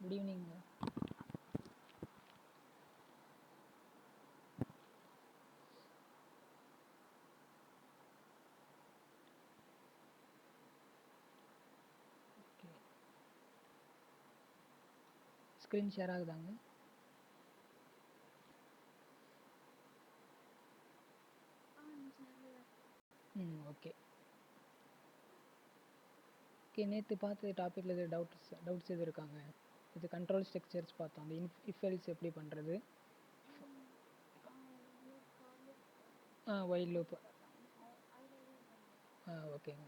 Good evening. Okay, screen share ஆகுதாங்க? Okay okay. நேற்று பார்த்த டாப்பிக்கில் எது டவுட்ஸ் எது இருக்காங்க? இது கண்ட்ரோல் ஸ்ட்ரக்சர்ஸ் பார்த்தோம். அந்த இஃப் எல்ஸ் எப்படி பண்ணுறது, ஒயில் லூப். ஓகேங்க.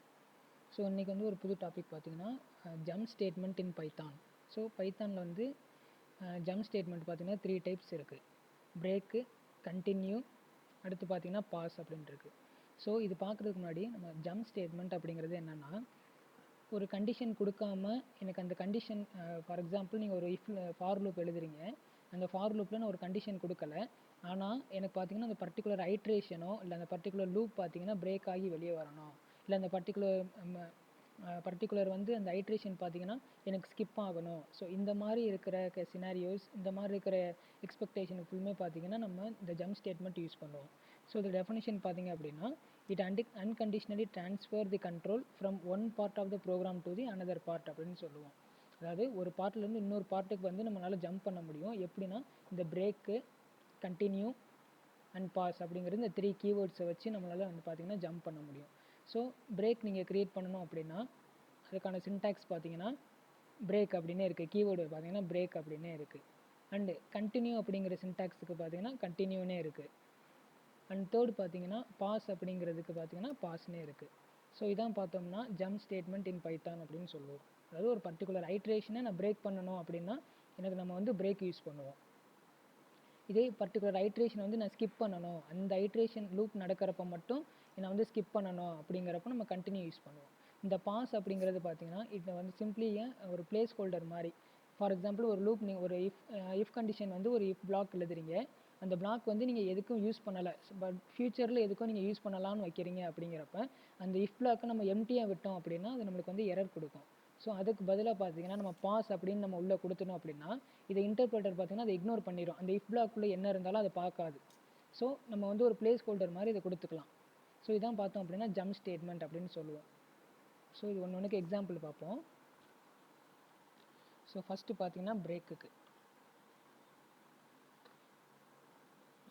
ஸோ இன்றைக்கி வந்து ஒரு புது டாபிக் பார்த்தீங்கன்னா jump statement in Python. So பைத்தானில் வந்து ஜம்ப் ஸ்டேட்மெண்ட் பார்த்தீங்கன்னா 3 டைப்ஸ் இருக்குது. பிரேக்கு, கண்டினியூ, அடுத்து பார்த்தீங்கன்னா பாஸ் அப்படின்ட்டு இருக்குது. ஸோ இது பார்க்குறதுக்கு முன்னாடி நம்ம ஜம்ப் ஸ்டேட்மெண்ட் அப்படிங்கிறது என்னென்னா, ஒரு கண்டிஷன் கொடுக்காம எனக்கு அந்த கண்டிஷன், ஃபார் எக்ஸாம்பிள் நீங்கள் ஒரு ஃபார் லூப் எழுதுறீங்க. அந்த ஃபார் லூப்பில் நான் ஒரு கண்டிஷன் கொடுக்கல, ஆனால் எனக்கு பார்த்தீங்கன்னா அந்த பர்டிகுலர் ஐட்ரேஷனோ இல்லை அந்த பர்டிகுலர் லூப் பார்த்தீங்கன்னா பிரேக் ஆகி வெளியே வரணும், இல்லை அந்த பர்டிகுலர் வந்து அந்த ஐட்ரேஷன் பார்த்தீங்கன்னா எனக்கு ஸ்கிப் ஆகணும். ஸோ இந்த மாதிரி இருக்கிற சினாரியோஸ், இந்த மாதிரி இருக்கிற எக்ஸ்பெக்டேஷன் ஃபுல்லுமே பார்த்தீங்கன்னா நம்ம இந்த ஜம்ப் ஸ்டேட்மெண்ட் யூஸ் பண்ணுவோம். ஸோ இந்த டெஃபினிஷன் பார்த்தீங்க அப்படின்னா, it unconditionally transfer the control from one part of the program to the another part அப்படின்னு சொல்லுவோம். அதாவது ஒரு பார்ட்லேருந்து இன்னொரு பார்ட்டுக்கு வந்து நம்மளால் ஜம்ப் பண்ண முடியும். எப்படின்னா இந்த பிரேக்கு, கண்டினியூ அண்ட் பாஸ் அப்படிங்கிறது இந்த 3 கீவேர்ட்ஸை வச்சு நம்மளால் வந்து பார்த்திங்கன்னா ஜம்ப் பண்ண முடியும். ஸோ பிரேக் நீங்கள் க்ரியேட் பண்ணணும் அப்படின்னா அதுக்கான சின்டாக்ஸ் பார்த்தீங்கன்னா பிரேக் அப்படின்னே இருக்குது. கீவேர்டு பார்த்தீங்கன்னா பிரேக் அப்படின்னே இருக்குது. அண்டு கண்டினியூ அப்படிங்கிற சின்டாக்ஸுக்கு பார்த்தீங்கன்னா கண்டினியூனே இருக்குது. அண்ட் தேர்டு பார்த்தீங்கன்னா பாஸ் அப்படிங்கிறதுக்கு பார்த்தீங்கன்னா பாஸ்னே இருக்குது. ஸோ இதான் பார்த்தோம்னா ஜம்ப் ஸ்டேட்மெண்ட் இன் பைத்தான் அப்படின்னு சொல்லுவோம். அதாவது ஒரு பர்டிகுலர் ஐட்ரேஷனை நான் பிரேக் பண்ணணும் அப்படின்னா எனக்கு நம்ம வந்து பிரேக் யூஸ் பண்ணுவோம். இதே பர்டிகுலர் ஐட்ரேஷன் வந்து நான் ஸ்கிப் பண்ணணும், அந்த ஐட்ரேஷன் லூப் நடக்கிறப்ப மட்டும் நான் வந்து ஸ்கிப் பண்ணணும் அப்படிங்கிறப்ப நம்ம கண்டினியூ யூஸ் பண்ணுவோம். இந்த பாஸ் அப்படிங்கிறது பார்த்தீங்கன்னா இதை வந்து சிம்பிளி ஒரு பிளேஸ் ஹோல்டர் மாதிரி. ஃபார் எக்ஸாம்பிள் ஒரு லூப் நீங்கள் ஒரு இஃப் கண்டிஷன் வந்து ஒரு இஃப் பிளாக் எழுதுறீங்க. அந்த பிளாக் வந்து நீங்கள் எதுக்கும் யூஸ் பண்ணலை, பட் ஃப்யூச்சரில் எதுக்கும் நீங்கள் யூஸ் பண்ணலான்னு வைக்கிறீங்க அப்படிங்கிறப்ப அந்த இஃப் பிளாக்கை நம்ம எம்டியாக விட்டோம் அப்படின்னா அது நம்மளுக்கு வந்து எரர் கொடுக்கும். ஸோ அதுக்கு பதிலாக பார்த்தீங்கன்னா நம்ம பாஸ் அப்படின்னு நம்ம உள்ளே கொடுத்துனோம் அப்படின்னா இதை இன்டர்பிரட்டர் பார்த்தீங்கன்னா அதை இக்னோர் பண்ணிடும். அந்த இஃப் பிளாக்குள்ளே என்ன இருந்தாலும் அதை பார்க்காது. ஸோ நம்ம வந்து ஒரு பிளேஸ் ஹோல்டர் மாதிரி இதை கொடுத்துக்கலாம். ஸோ இதான் பார்த்தோம் அப்படின்னா ஜம்ப் ஸ்டேட்மெண்ட் அப்படின்னு சொல்லுவோம். ஸோ இது ஒன்றுக்கு எக்ஸாம்பிள் பார்ப்போம். ஸோ ஃபஸ்ட்டு பார்த்தீங்கன்னா பிரேக்குக்கு.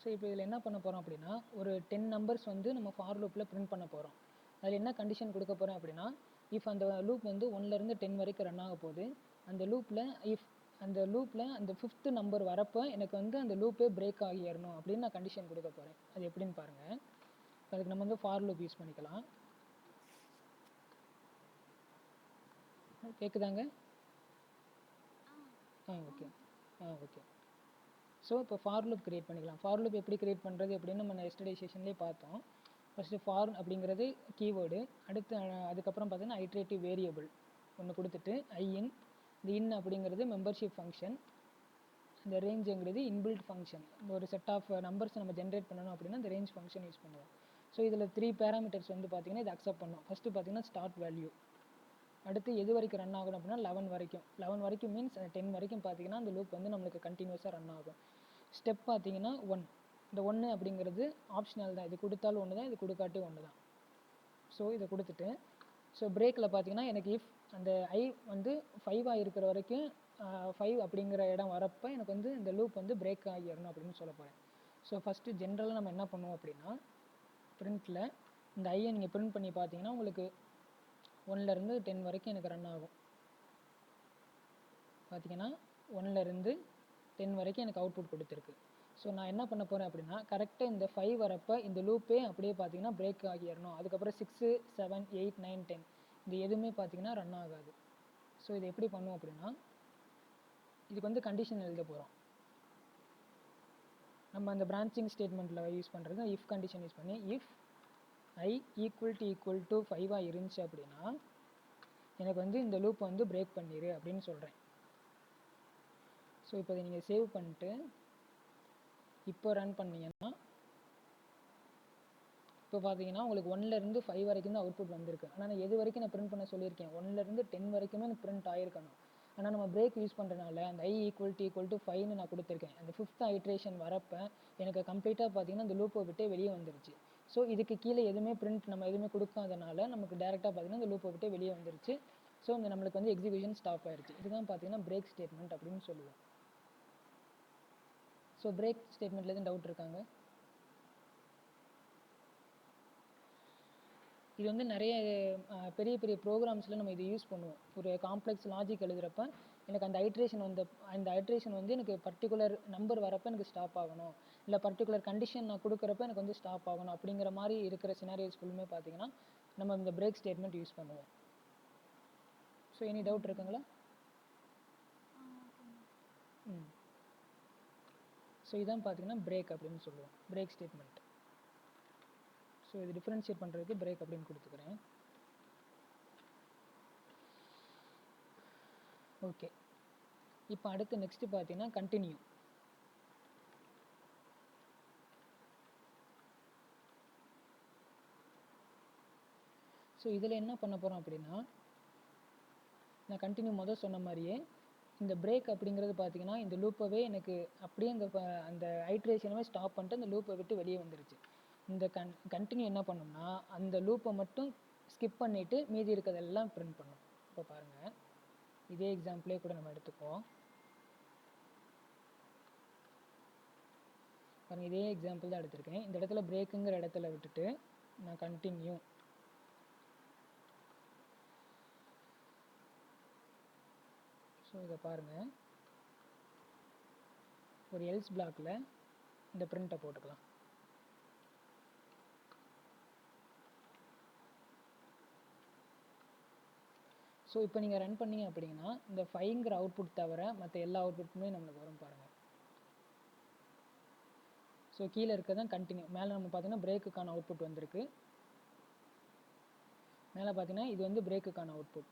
ஸோ இப்போ இதில் என்ன பண்ண போகிறோம் அப்படின்னா ஒரு 10 நம்பர்ஸ் வந்து நம்ம ஃபார் லூப்பில் பிரிண்ட் பண்ண போகிறோம். அதில் என்ன கண்டிஷன் கொடுக்க போகிறேன் அப்படின்னா, இஃப் அந்த லூப் வந்து 1லேருந்து 10 வரைக்கும் ரன் ஆக போகுது. அந்த லூப்பில் அந்த 5th நம்பர் வரப்போ எனக்கு வந்து அந்த லூப்பே பிரேக் ஆகிடணும் அப்படின்னு நான் கண்டிஷன் கொடுக்க போகிறேன். அது எப்படின்னு பாருங்கள். அதுக்கு நம்ம வந்து ஃபார் லூப் யூஸ் பண்ணிக்கலாம். கேட்குதாங்க? Okay okay. ஸோ இப்போ ஃபார் லூப் க்ரியேட் பண்ணிக்கலாம். ஃபார் லூப் எப்படி க்ரியேட் பண்ணுறது அப்படின்னு நம்ம எஸ்டர்டே செஷன்லேயே பார்த்தோம். ஃபஸ்ட்டு ஃபார் அப்படிங்கிறது கீவேர்டு. அதுக்கப்புறம் பார்த்தீங்கன்னா ஐட்ரேட்டிவ் வேரியபிள் ஒன்று கொடுத்துட்டு ஐஇன். இந்த இன் அப்படிங்கிறது மெம்பர்ஷிப் ஃபங்க்ஷன். இந்த ரேஞ்சுங்கிறது இன்பில்ட் ஃபங்க்ஷன். இந்த ஒரு செட் ஆஃப் நம்பர்ஸ் நம்ம ஜென்ரேட் பண்ணணும் அப்படின்னா இந்த ரேஞ்ச் ஃபங்க்ஷன் யூஸ் பண்ணுவோம். ஸோ இதில் 3 பேராமீட்டர்ஸ் வந்து பார்த்தீங்கன்னா இது அக்செப்ட் பண்ணோம். ஃபஸ்ட்டு பார்த்தீங்கன்னா ஸ்டார்ட் வேல்யூ. அடுத்து எது வரைக்கும் ரன் ஆகணும் அப்படின்னா 11 வரைக்கும் மீன்ஸ் 10 வரைக்கும் பார்த்தீங்கன்னா அந்த லூப் வந்து நம்மளுக்கு கண்டினியூஸாக ரன் ஆகும். ஸ்டெப் பார்த்தீங்கன்னா 1. இந்த 1 அப்படிங்கிறது ஆப்ஷனல் தான். இது கொடுத்தாலும் ஒன்று தான், இது கொடுக்காட்டி ஒன்று தான். ஸோ இதை கொடுத்துட்டு ஸோ பிரேக்கில் பார்த்தீங்கன்னா எனக்கு இஃப் அந்த ஐ வந்து 5 இருக்கிற வரைக்கும் 5 அப்படிங்கிற இடம் வரப்போ எனக்கு வந்து இந்த லூப் வந்து பிரேக் ஆகிடணும் அப்படின்னு சொல்ல போகிறேன். ஸோ ஃபஸ்ட்டு ஜென்ரலாக நம்ம என்ன பண்ணுவோம் அப்படின்னா பிரிண்ட்டில் இந்த ஐயை நீங்கள் பிரிண்ட் பண்ணி பார்த்தீங்கன்னா உங்களுக்கு 1லேருந்து 10 வரைக்கும் எனக்கு ரன் ஆகும். பார்த்தீங்கன்னா 1லேருந்து 10 வரைக்கும் எனக்கு அவுட்புட் கொடுத்துருக்கு. ஸோ நான் என்ன பண்ண போகிறேன் அப்படின்னா கரெக்டாக இந்த 5 வரப்போ இந்த லூப்பே அப்படியே பார்த்தீங்கன்னா பிரேக் ஆகிடணும். அதுக்கப்புறம் 6, 7, 8, 9, 10 இது எதுவுமே பார்த்தீங்கன்னா ரன் ஆகாது. ஸோ இது எப்படி பண்ணுவோம் அப்படின்னா இதுக்கு வந்து கண்டிஷன் எழுத போகிறோம். நம்ம அந்த பிரான்ச்சிங் ஸ்டேட்மெண்ட்டில் யூஸ் பண்ணுறது இஃப் கண்டிஷன் யூஸ் பண்ணி இஃப் ஐ ஈக்குவல் டு 5 இருந்துச்சு அப்படின்னா எனக்கு வந்து இந்த லூப் வந்து பிரேக் பண்ணிடு அப்படின்னு சொல்கிறேன். ஸோ இப்போ இதை நீங்கள் சேவ் பண்ணிட்டு இப்போ ரன் பண்ணிங்கன்னா இப்போ பார்த்தீங்கன்னா உங்களுக்கு 1லேருந்து 5 வரைக்கும் தான் அவுட்புட் வந்திருக்கு. ஆனால் நான் எது வரைக்கும் நான் பிரிண்ட் பண்ண சொல்லியிருக்கேன், 1லேருந்து 10 வரைக்குமே எனக்கு பிரிண்ட் ஆகிருக்கணும். ஆனால் நம்ம பிரேக் யூஸ் பண்ணுறனால அந்த i ஈக்குவல் டு 5ன்னு நான் கொடுத்துருக்கேன். அந்த 5th ஐட்ரேஷன் வரப்போ எனக்கு கம்ப்ளீட்டாக பார்த்தீங்கன்னா இந்த லூப்பை விட்டே வெளியே வந்துருச்சு. ஸோ இதுக்கு கீழே எதுவுமே பிரிண்ட் நம்ம எதுவுமே கொடுக்காதனால நமக்கு டேரெக்டாக பார்த்தீங்கன்னா இந்த லூப்பை விட்டே வெளியே வந்துருச்சு. ஸோ இந்த நம்மளுக்கு வந்து எக்ஸிக்யூஷன் ஸ்டாப் ஆயிடுச்சு. இதுதான் பார்த்தீங்கன்னா பிரேக் ஸ்டேட்மெண்ட் அப்படின்னு சொல்லுவோம். ஸோ பிரேக் ஸ்டேட்மெண்ட்டில் எதுவும் டவுட் இருக்காங்க? இது வந்து நிறைய பெரிய பெரிய ப்ரோக்ராம்ஸில் நம்ம இதை யூஸ் பண்ணுவோம். ஒரு காம்ப்ளெக்ஸ் லாஜிக் எழுதுகிறப்ப எனக்கு அந்த ஐட்ரேஷன் வந்து எனக்கு பர்டிகுலர் நம்பர் வரப்போ எனக்கு ஸ்டாப் ஆகணும், இல்லை பர்டிகுலர் கண்டிஷன் நான் கொடுக்குறப்ப எனக்கு வந்து ஸ்டாப் ஆகணும் அப்படிங்கிற மாதிரி இருக்கிற சினாரியோஸ் ஃபுல்லுமே பார்த்தீங்கன்னா நம்ம இந்த பிரேக் ஸ்டேட்மெண்ட் யூஸ் பண்ணுவோம். ஸோ எனி டவுட் இருக்குங்களா? ஸோ இதான் பார்த்தீங்கன்னா பிரேக் அப்படின்னு சொல்லுவோம், பிரேக் ஸ்டேட்மெண்ட். ஸோ இது டிஃப்ரென்ஷியேட் பண்ணுறதுக்கு பிரேக் அப்படின்னு கொடுத்துக்கிறேன். ஓகே, இப்போ அடுத்து நெக்ஸ்ட் பார்த்தீங்கன்னா கண்டினியூ. ஸோ இதில் என்ன பண்ண போகிறோம் அப்படின்னா, நான் கண்டினியூ முதல் சொன்ன மாதிரியே இந்த பிரேக் அப்படிங்கிறது பார்த்தீங்கன்னா இந்த லூப்பவே எனக்கு அப்படியே அந்த ஐட்ரேஷனவே ஸ்டாப் பண்ணிட்டு அந்த லூப்பை விட்டு வெளியே வந்துருச்சு. இந்த கண்டினியூ என்ன பண்ணோம்னா அந்த லூப்பை மட்டும் ஸ்கிப் பண்ணிவிட்டு மீதி இருக்கிறதெல்லாம் பிரிண்ட் பண்ணும். இப்போ பாருங்கள், இதே எக்ஸாம்பிளே கூட நம்ம எடுத்துக்குவோம். பாருங்கள், இதே எக்ஸாம்பிள் தான் எடுத்திருக்கேன். இந்த இடத்துல பிரேக்குங்கிற இடத்துல விட்டுட்டு நான் கண்டினியூ. ஸோ இதை பாருங்கள், ஒரு எல்ஸ் பிளாக்ல இந்த பிரிண்ட்டை போட்டுக்கலாம். ஸோ இப்போ நீங்கள் ரன் பண்ணீங்க அப்படின்னா இந்த 5ங்கிற அவுட்புட் தவிர மற்ற எல்லா அவுட்புட்டுமே நம்மளுக்கு வரும் பாருங்கள். ஸோ கீழே இருக்க தான் கண்டினியூ, மேலே நம்ம பார்த்தீங்கன்னா பிரேக்குக்கான அவுட்புட் வந்திருக்கு. மேலே பார்த்தீங்கன்னா இது வந்து பிரேக்குக்கான அவுட்புட்.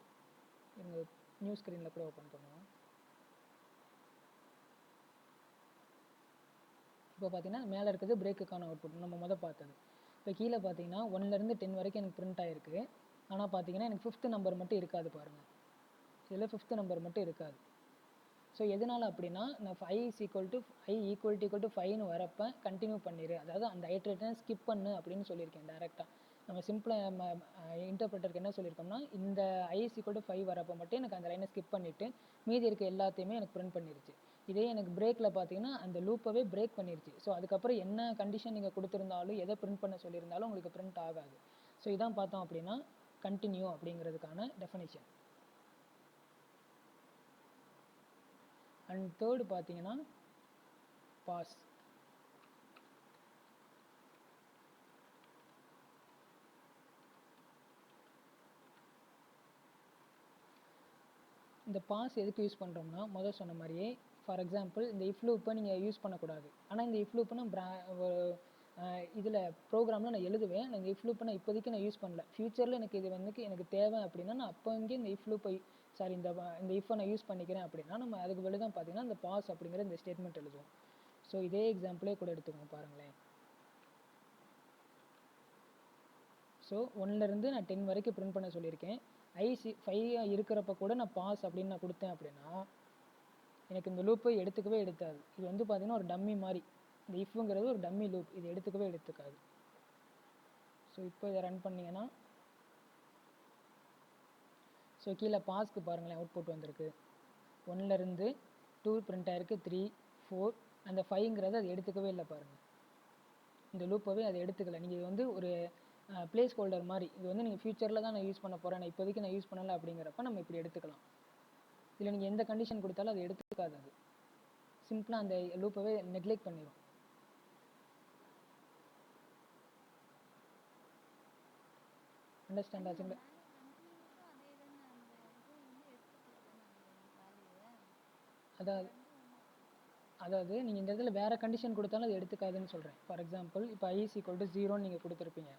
இவங்க நியூ ஸ்க்ரீனில் கூட ஓப்பன் பண்ணுவோம். இப்போ பார்த்தீங்கன்னா மேலே இருக்கிறது பிரேக்குக்கான அவுட்புட் நம்ம பார்த்தது. இப்போ கீழே பார்த்தீங்கன்னா 1லேருந்து 10 வரைக்கும் எனக்கு பிரிண்ட் ஆகிருக்கு. ஆனால் பார்த்தீங்கன்னா எனக்கு 5th நம்பர் மட்டும் இருக்காது பாருங்கள். இதில் 5th நம்பர் மட்டும் இருக்காது. ஸோ எதனால் அப்படின்னா நான் 5 ஈக்குவல் டு 5ன்னு வரப்போ கண்டினியூ பண்ணிடு, அதாவது அந்த ஐட்ரேட்டை ஸ்கிப் பண்ணு அப்படின்னு சொல்லியிருக்கேன் டேரெக்டாக. நம்ம சிம்பிளாக நம்ம இன்டர்பிரட்டருக்கு என்ன சொல்லியிருக்கோம்னா இந்த i ஈக்குவல் டு 5 வரப்போ மட்டும் எனக்கு அந்த லைனை ஸ்கிப் பண்ணிவிட்டு மீதி இருக்க எல்லாத்தையுமே எனக்கு பிரிண்ட் பண்ணிருச்சு. இதே எனக்கு பிரேக்கில் பார்த்தீங்கன்னா அந்த லூப்பவே பிரேக் பண்ணிருச்சு. ஸோ அதுக்கப்புறம் என்ன கண்டிஷன் நீங்கள் கொடுத்துருந்தாலும் எதை பிரிண்ட் பண்ண சொல்லியிருந்தாலும் உங்களுக்கு பிரிண்ட் ஆகாது. ஸோ இதான் பார்த்தோம் அப்படின்னா கண்டினியூ அப்படிங்கிறதுக்கான டெஃபினிஷன். அண்ட் தேர்டு பார்த்தீங்கன்னா பாஸ். இந்த பாஸ் எதுக்கு யூஸ் பண்ணுறோம்னா முதல் சொன்ன மாதிரியே ஃபார் எக்ஸாம்பிள் இந்த இஃப் லூப்பை நீங்கள் யூஸ் பண்ணக்கூடாது. ஆனால் இந்த இஃப் லூப்பை நான் இதில் ப்ரோக்ராமில் நான் எழுதுவேன். இந்த இஃப் லூப்பை நான் இப்போதைக்கு நான் யூஸ் பண்ணல. ஃப்யூச்சரில் எனக்கு இது வந்து எனக்கு தேவை அப்படின்னா நான் அப்போ இங்கே இந்த இஃப் லூப்பை இந்த இஃப்பை நான் யூஸ் பண்ணிக்கிறேன் அப்படின்னா நம்ம அதுக்கு வெளியே தான் பார்த்தீங்கன்னா இந்த பாஸ் அப்படிங்கிற இந்த ஸ்டேட்மெண்ட் எழுதுவோம். ஸோ இதே எக்ஸாம்பிளே கூட எடுத்துக்கோங்க பாருங்களேன். ஸோ 1லேருந்து நான் 10 வரைக்கும் பிரிண்ட் பண்ண சொல்லியிருக்கேன். i 5 இருக்கிறப்ப கூட நான் பாஸ் அப்படின்னு நான் கொடுத்தேன் அப்படின்னா எனக்கு இந்த லூப்பை எடுத்துக்கவே எடுக்காது. இது வந்து பார்த்தீங்கன்னா ஒரு டம்மி மாதிரி. இந்த இஃப்ங்கிறது ஒரு டம்மி லூப், இது எடுத்துக்கவே எடுத்துக்காது. ஸோ இப்போ இதை ரன் பண்ணிங்கன்னா ஸோ கீழே பாஸ்க்கு பாருங்களேன் அவுட்புட் வந்திருக்கு. 1லேருந்து 2 பிரிண்ட் ஆயிருக்கு, 3 4 அந்த 5ங்கிறது அது எடுத்துக்கவே இல்லை பாருங்கள். இந்த லூப்பவே அது எடுத்துக்கல. நீங்கள் இது வந்து ஒரு பிளேஸ் ஹோல்டர் மாதிரி. இது வந்து நீங்கள் ஃபியூச்சரில் தான் நான் யூஸ் பண்ண போகிறேன், நான் இப்போதைக்கு நான் யூஸ் பண்ணலை அப்படிங்கிறப்ப நம்ம இப்படி எடுத்துக்கலாம். இதில் நீங்கள் எந்த கண்டிஷன் கொடுத்தாலும் அது எடுத்துக்காது. அது சிம்பிளாக அந்த லூப்பவே நெக்லெக்ட் பண்ணிடும். அண்டர்ஸ்டாண்ட் ஆச்சுங்களா? அதாவது நீங்கள் இந்த இடத்துல வேறு கண்டிஷன் கொடுத்தாலும் அது எடுத்துக்காதுன்னு சொல்கிறேன். ஃபார் எக்ஸாம்பிள் இப்போ i ஈக்குவல் டு 0ன்னு நீங்கள் கொடுத்துருப்பீங்க.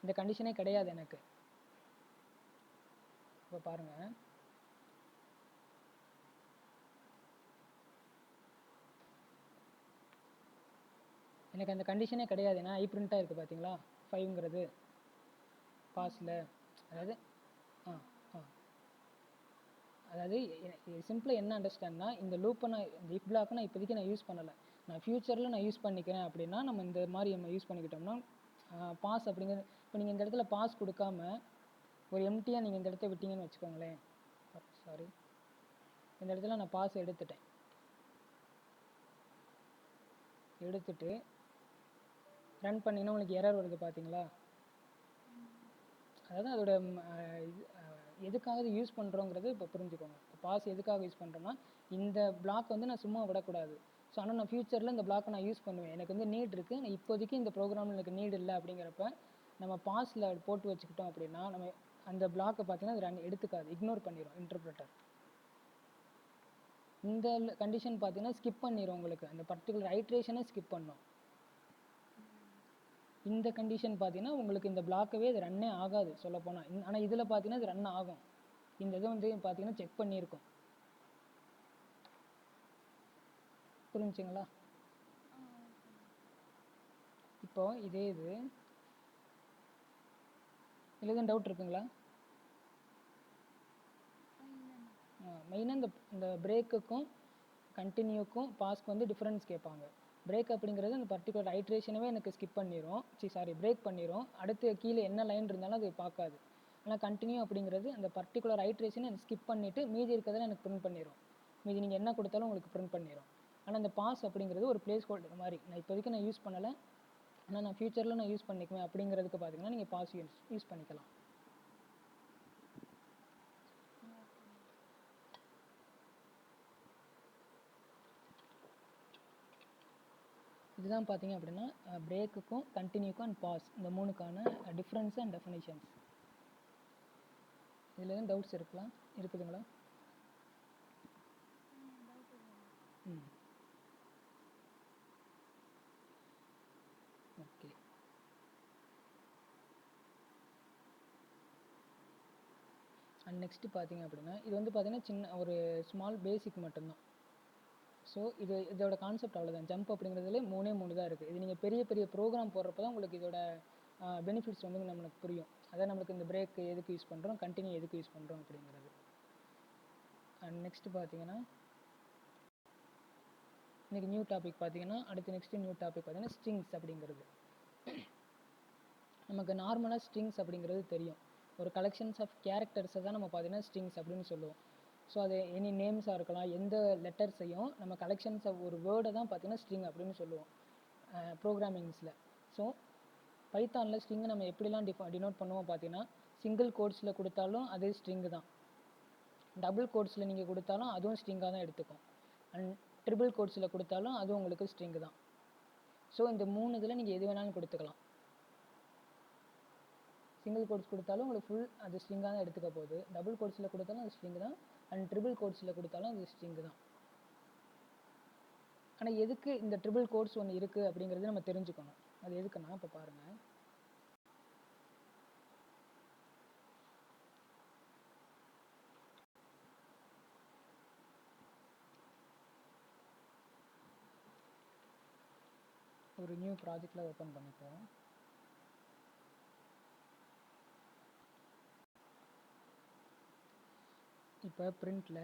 இந்த கண்டிஷனே கிடையாது எனக்கு. இப்போ பாருங்கள், எனக்கு அந்த கண்டிஷனே கிடையாது. ஏன்னா ஐ பிரிண்ட்டாக இருக்குது பார்த்தீங்களா 5ங்கிறது பாஸில். அதாவது அதாவது சிம்பிளாக என்ன அண்டர்ஸ்டாண்ட்னா, இந்த லூப்பை நான் இந்த இஃப் பிளாக்கை நான் இப்போதைக்கு நான் யூஸ் பண்ணலை, நான் ஃப்யூச்சரில் நான் யூஸ் பண்ணிக்கிறேன் அப்படின்னா நம்ம இந்த மாதிரி நம்ம யூஸ் பண்ணிக்கிட்டோம்னா பாஸ் அப்படிங்கிறது. இப்போ நீங்கள் இந்த இடத்துல பாஸ் கொடுக்காம ஒரு எம்டியாக நீங்கள் இந்த இடத்த விட்டீங்கன்னு வச்சுக்கோங்களேன். சாரி, இந்த இடத்துல நான் பாஸ் எடுத்துட்டு ரன் பண்ணிங்கன்னா உங்களுக்கு எரர் வருது பார்த்தீங்களா? அதாவது அதோட எதுக்காக யூஸ் பண்ணுறோங்கிறது இப்போ புரிஞ்சுக்கோங்க. பாஸ் எதுக்காக யூஸ் பண்ணுறோன்னா, இந்த பிளாக் வந்து நான் சும்மா விடக்கூடாது. ஸோ ஆனால் நான் ஃப்யூச்சரில் இந்த பிளாக்கை நான் யூஸ் பண்ணுவேன், எனக்கு வந்து நீட் இருக்குது, நான் இப்போதைக்கு இந்த ப்ரோக்ராமில் எனக்கு நீட் இல்லை அப்படிங்கிறப்ப நம்ம பாஸில் போட்டு வச்சுக்கிட்டோம் அப்படின்னா நம்ம அந்த பிளாக்கை பார்த்தீங்கன்னா அது ரன் எடுத்துக்காது, இக்னோர் பண்ணிடும் இன்டர்பிரட்டர். இந்த கண்டிஷன் பார்த்தீங்கன்னா ஸ்கிப் பண்ணிடும், உங்களுக்கு அந்த பர்டிகுலர் ஐட்ரேஷனை ஸ்கிப் பண்ணும். இந்த கண்டிஷன் பார்த்தீங்கன்னா உங்களுக்கு இந்த பிளாக்கவே இது ரன்னே ஆகாது சொல்லப்போனால். ஆனால் இதில் பார்த்தீங்கன்னா இது ரன் ஆகும். இந்த இதை வந்து பார்த்தீங்கன்னா செக் பண்ணியிருக்கோம். புரிஞ்சுங்களா? இப்போ இதே இது இதில் எதுவும் டவுட் இருக்குங்களா? மெயினாக இந்த பிரேக்குக்கும் கண்டினியூக்கும் பாஸ்க்கு வந்து டிஃப்ரென்ஸ் கேட்பாங்க. பிரேக் அப்படிங்கிறது அந்த பர்டிகுலர் ஐட்ரேஷனவே எனக்கு ஸ்கிப் பண்ணிடும், பிரேக் பண்ணிடும், அடுத்து கீழே என்ன லைன் இருந்தாலும் அது பார்க்காது. ஆனால் கண்டினியூ அப்படிங்கிறது அந்த பர்டிகுலர் ஐட்ரேஷனை எனக்கு ஸ்கிப் பண்ணிவிட்டு மீதி இருக்கிறதெல்லாம் எனக்கு பிரிண்ட் பண்ணிடும், மீதி நீங்கள் என்ன கொடுத்தாலும் உங்களுக்கு பிரிண்ட் பண்ணிடும். ஆனால் அந்த பாஸ் அப்படிங்கிறது ஒரு பிளேஸ் ஹோல்டர் மாதிரி, நான் இப்போதைக்கு நான் யூஸ் பண்ணலை, ஆனால் நான் ஃப்யூச்சரில் நான் யூஸ் பண்ணிக்குவேன் அப்படிங்கிறதுக்கு பார்த்தீங்கன்னா நீங்கள் பாஸ் யூஸ் பண்ணிக்கலாம். இதுதான் பார்த்தீங்க அப்படின்னா பிரேக்குக்கும் கண்டினியூக்கும் அண்ட் பாஸ் இந்த மூணுக்கான டிஃப்ரென்ஸ் அண்ட் டெஃபினிஷன்ஸ். இதில் எதுவும் டவுட்ஸ் இருக்குதுங்களா? ஓகே. அண்ட் நெக்ஸ்ட்டு பார்த்தீங்க அப்படின்னா இது வந்து பார்த்தீங்கன்னா சின்ன ஒரு ஸ்மால் பேசிக் மட்டும்தான். ஸோ இதோட கான்செப்ட் அவ்வளோதான். ஜம்ப் அப்படிங்கிறதுல மூணு தான் இருக்குது. இது நீங்கள் பெரிய பெரிய ப்ரோக்ராம் போடுறப்ப தான் உங்களுக்கு இதோட பெனிஃபிட்ஸ் வந்து நம்மளுக்கு புரியும். அதான் நம்மளுக்கு இந்த பிரேக் எதுக்கு யூஸ் பண்ணுறோம், கண்டினியூ எதுக்கு யூஸ் பண்ணுறோம் அப்படிங்கிறது. அண்ட் நெக்ஸ்ட்டு பார்த்தீங்கன்னா இன்றைக்கி நியூ டாபிக் பார்த்தீங்கன்னா நெக்ஸ்ட்டு நியூ டாபிக் பார்த்தீங்கன்னா ஸ்ட்ரிங்ஸ் அப்படிங்கிறது. நமக்கு நார்மலாக ஸ்ட்ரிங்ஸ் அப்படிங்கிறது தெரியும், ஒரு கலெக்ஷன்ஸ் ஆஃப் கேரக்டர்ஸை தான் நம்ம பார்த்தீங்கன்னா ஸ்ட்ரிங்ஸ் அப்படின்னு சொல்லுவோம். ஸோ அது எனி நேம்ஸாக இருக்கலாம், எந்த லெட்டர்ஸையும் நம்ம கலெக்ஷன்ஸ் ஆஃப் ஒரு வேர்டை தான் பார்த்தீங்கன்னா ஸ்ட்ரிங் அப்படின்னு சொல்லுவோம் ப்ரோக்ராமிங்ஸில். ஸோ பைத்தானில் ஸ்ட்ரிங்கை நம்ம எப்படிலாம் டினோட் பண்ணுவோம் பார்த்தீங்கன்னா, சிங்கிள் கோட்ஸில் கொடுத்தாலும் அதே ஸ்ட்ரிங்கு தான், டபுள் கோட்ஸில் நீங்கள் கொடுத்தாலும் அதுவும் ஸ்ட்ரிங்காக தான் எடுத்துக்கும், அண்ட் ட்ரிபிள் கோட்ஸில் கொடுத்தாலும் அதுவும் உங்களுக்கு ஸ்ட்ரிங்கு தான். ஸோ இந்த மூணு இதில் நீங்கள் எது வேணாலும் கொடுத்துக்கலாம். சிங்கிள் கோட்ஸ் கொடுத்தாலும் உங்களுக்கு ஃபுல் அது ஸ்ட்ரிங்காக தான் எடுத்துக்க போகுது, டபுள் கோட்ஸில் கொடுத்தாலும் அது ஸ்ட்ரிங்கு தான், அண்ட் ட்ரிபிள் கோட்ஸில் கொடுத்தாலும் அது ஸ்ட்ரிங்கு தான். ஆனால் எதுக்கு இந்த ட்ரிபிள் கோட்ஸ் ஒன்று இருக்குது அப்படிங்கிறது நம்ம தெரிஞ்சுக்கணும். அது எதுக்குன்னா இப்போ பாருங்கள், ஒரு நியூ ப்ராஜெக்டில் ஓப்பன் பண்ணிப்போம். இப்போ பிரிண்டில்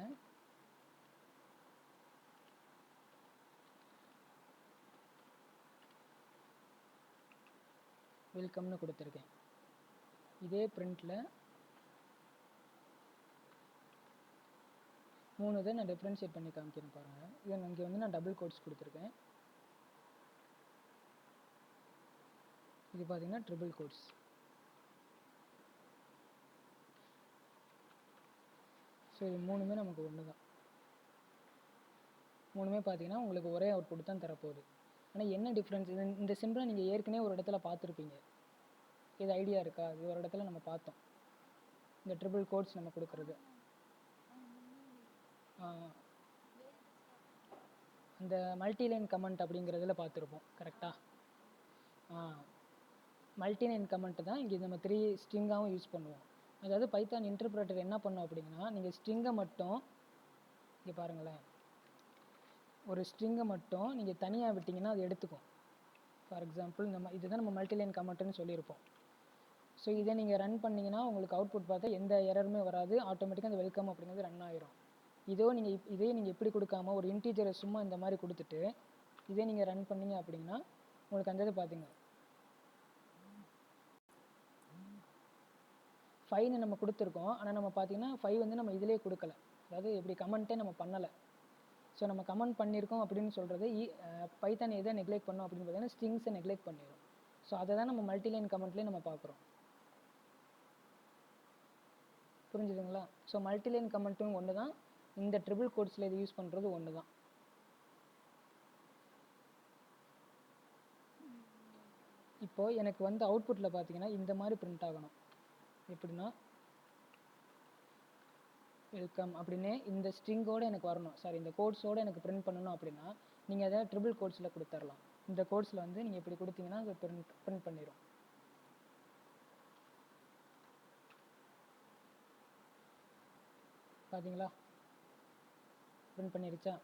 வெல்கம்னு கொடுத்துருக்கேன். இதே பிரிண்டில் 3 இதை நான் டிஃப்ரென்ஷியேட் பண்ணி காமிக்கிறேன் பாருங்கள். இது இங்கே வந்து நான் டபுள் கோட்ஸ் கொடுத்துருக்கேன், இது பார்த்தீங்கன்னா ட்ரிபிள் கோட்ஸ். ஸோ இது மூணுமே நமக்கு ஒன்று தான், மூணுமே பார்த்தீங்கன்னா உங்களுக்கு ஒரே அவுட்புட் தான் தரப்போகுது. ஆனால் என்ன டிஃப்ரென்ஸ், இந்த சிம்பிளை நீங்கள் ஏற்கனவே ஒரு இடத்துல பார்த்துருப்பீங்க, இது ஐடியா இருக்கா? இது ஒரு இடத்துல நம்ம பார்த்தோம், இந்த ட்ரிபிள் கோட்ஸ் நம்ம கொடுக்குறது. அந்த மல்டிலைன் கமெண்ட் அப்படிங்கிறதுல பார்த்துருப்போம் கரெக்டாக. மல்டிலைன் கமெண்ட் தான் இங்கே நம்ம 3 ஸ்ட்ரிங்காகவும் யூஸ் பண்ணுவோம். அதாவது பைத்தான் இன்டர்பிரட்டர் என்ன பண்ணும் அப்படின்னா, நீங்கள் ஸ்ட்ரிங்கை மட்டும் இங்கே பாருங்களேன், ஒரு ஸ்ட்ரிங்கை மட்டும் நீங்கள் தனியாக விட்டிங்கன்னா அது எடுத்துக்கும். ஃபார் எக்ஸாம்பிள் இதுதான் நம்ம மல்டிலைன் கமெண்ட்னு சொல்லியிருப்போம். ஸோ இதை நீங்கள் ரன் பண்ணிங்கன்னா உங்களுக்கு அவுட்புட் பார்த்தா எந்த எரருமே வராது, ஆட்டோமேட்டிக்காக அந்த வெல்கம் அப்படிங்கிறது ரன் ஆயிரும். இதே நீங்கள் இப்படி கொடுக்காம ஒரு இன்டீஜரை சும்மா இந்த மாதிரி கொடுத்துட்டு இதே நீங்கள் ரன் பண்ணீங்க அப்படின்னா உங்களுக்கு அந்த இது பார்த்தீங்க 5 நம்ம கொடுத்துருக்கோம். ஆனால் நம்ம பார்த்தீங்கன்னா 5 வந்து நம்ம இதிலே கொடுக்கல, அதாவது எப்படி கமெண்ட்டே நம்ம பண்ணலை. ஸோ நம்ம கமெண்ட் பண்ணியிருக்கோம் அப்படின்னு சொல்கிறது பைத்தான் எதை நெக்லெக்ட் பண்ணோம் அப்படின்னு பார்த்தீங்கன்னா ஸ்ட்ரிங்ஸை நெக்லெக்ட் பண்ணிடும். ஸோ அதை தான் நம்ம மல்டிலைன் கமெண்ட்லேயே நம்ம பார்க்குறோம். புரிஞ்சுதுங்களா? ஸோ மல்டிலைன் கமெண்ட்டும் ஒன்று தான், இந்த ட்ரிபிள் கோட்ஸில் இது யூஸ் பண்ணுறது ஒன்று தான். இப்போது எனக்கு வந்து அவுட்புட்டில் பார்த்தீங்கன்னா இந்த மாதிரி பிரிண்ட் ஆகணும். எப்படின்னா வெல்கம் அப்படின்னு இந்த ஸ்ட்ரிங்கோடு எனக்கு வரணும், சாரி இந்த கோட்ஸோடு எனக்கு பிரிண்ட் பண்ணணும். அப்படின்னா நீங்கள் அதை ட்ரிபிள் கோட்ஸில் கொடுத்துடலாம். இந்த கோட்ஸில் வந்து நீங்கள் இப்படி கொடுத்தீங்கன்னா அது பிரிண்ட் பண்ணிடும். பார்த்தீங்களா? பிரிண்ட் பண்ணிருச்சா?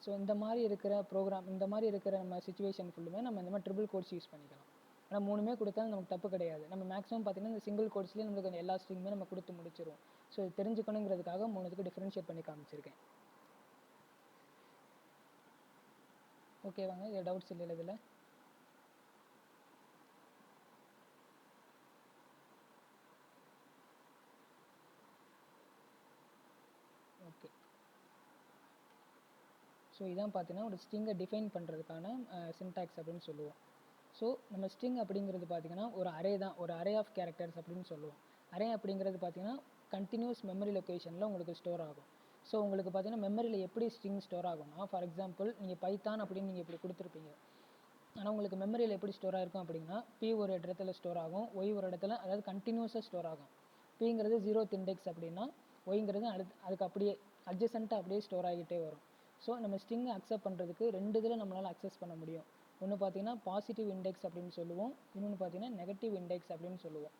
ஸோ இந்த மாதிரி இருக்கிற ப்ரோக்ராம், இந்த மாதிரி இருக்கிற நம்ம சுச்சுவேஷன் ஃபுல்லுமே நம்ம இந்த மாதிரி ட்ரிபிள் கோட்ஸ் யூஸ் பண்ணிக்கலாம். ஆனால் 3மே கொடுத்தாலும் நமக்கு தப்பு கிடையாது. நம்ம மேக்ஸிமம் பார்த்தீங்கன்னா இந்த சிங்கிள் கோட்ஸ்லேயே நமக்கு எல்லா ஸ்ட்ரிங்குமே நம்ம கொடுத்து முடிச்சிடும். ஸோ இது தெரிஞ்சுக்கணுங்கிறதுக்காக 3த்துக்கு டிஃப்ரென்ஷியேட் பண்ணி காமிச்சிருக்கேன். ஓகேவாங்க? இது டவுட்ஸ் இல்லை இதில்? ஓகே. ஸோ இதான் பார்த்தீங்கன்னா ஒரு ஸ்ட்ரிங்கை டிஃபைன் பண்ணுறதுக்கான சின்டாக்ஸ் அப்படின்னு சொல்லுவோம். ஸோ நம்ம ஸ்ட்ரிங் அப்படிங்கிறது பார்த்தீங்கன்னா ஒரு அரே தான், ஒரு அரே ஆஃப் கேரக்டர்ஸ் அப்படின்னு சொல்லுவோம். அரே அப்படிங்கிறது பார்த்தீங்கன்னா கண்டினியூஸ் மெமரி லொக்கேஷனில் உங்களுக்கு ஸ்டோர் ஆகும். ஸோ உங்களுக்கு பார்த்தீங்கன்னா மெமரியில் எப்படி ஸ்ட்ரிங் ஸ்டோர் ஆகும்னா, ஃபார் எக்ஸாம்பிள் நீங்கள் பைத்தான் அப்படின்னு நீங்கள் இப்படி கொடுத்துருப்பீங்க. ஆனால் உங்களுக்கு மெமரியில் எப்படி ஸ்டோர் ஆகிருக்கும் அப்படின்னா பி ஒரு இடத்துல ஸ்டோர் ஆகும், ஒய் ஒரு இடத்துல, அதாவது கண்டினியூஸாக ஸ்டோர் ஆகும். பிங்கிறது 0th இண்டெக்ஸ் அப்படின்னா ஒய்ங்கிறது அதுக்கு அப்படியே அட்ஜசண்ட்டாக அப்படியே ஸ்டோர் ஆகிட்டே வரும். ஸோ நம்ம ஸ்ட்ரிங்கை அக்செப்ட் பண்ணுறதுக்கு 2 இதில் நம்மளால் அக்சஸ் பண்ண முடியும். ஒன்று பார்த்தீங்கன்னா பாசிட்டிவ் இண்டெக்ஸ் அப்படின்னு சொல்லுவோம், இன்னொன்று பார்த்தீங்கன்னா நெகட்டிவ் இண்டெக்ஸ் அப்படின்னு சொல்லுவோம்.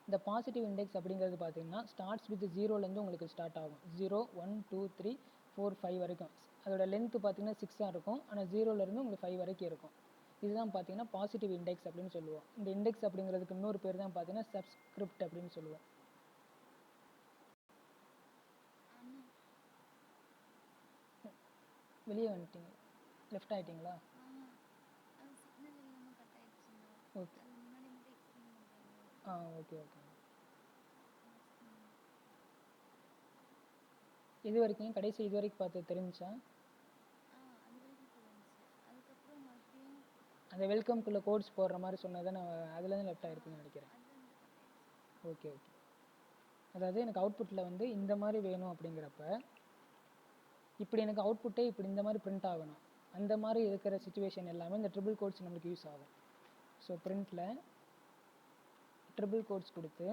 இந்த பாசிட்டிவ் இண்டெக்ஸ் அப்படிங்கிறது பார்த்தீங்கன்னா ஸ்டார்ட்ஸ் வித் 0லேருந்து உங்களுக்கு ஸ்டார்ட் ஆகும். 0 1 2 3 4 5 வரைக்கும். அதோட லென்த்து பார்த்தீங்கன்னா 6 இருக்கும், ஆனால் 0லேருந்து உங்களுக்கு 5 வரைக்கும் இருக்கும். இதுதான் பார்த்தீங்கன்னா பாசிட்டிவ் இண்டெக்ஸ் அப்படின்னு சொல்லுவோம். இந்த இண்டெக்ஸ் அப்படிங்கிறதுக்கு இன்னொரு பேர் தான் பார்த்தீங்கன்னா சப்ஸ்கிரிப்ட் அப்படின்னு சொல்லுவோம். வெளியே வந்துட்டீங்க, லெஃப்ட் ஆகிட்டிங்களா? Okay okay okay. இது வரைக்கும் கடைசி இது வரைக்கும் பார்த்து தெரிஞ்சா அந்த வெல்கம்குள்ளே கோட்ஸ் போடுற மாதிரி சொன்னதை நான் அதுலேருந்து லெஃப்ட் ஆகிருக்குன்னு நினைக்கிறேன். Okay okay. அதாவது எனக்கு அவுட்புட்டில் வந்து இந்த மாதிரி வேணும் அப்படிங்கிறப்ப இப்படி எனக்கு அவுட்புட்டே இப்படி இந்த மாதிரி பிரிண்ட் ஆகணும். அந்த மாதிரி இருக்கிற சுச்சுவேஷன் எல்லாமே இந்த ட்ரிபிள் கோட்ஸ் நம்மளுக்கு யூஸ் ஆகும். ஸோ பிரிண்டில் ட்ரிபிள் கோட்ஸ் கொடுத்து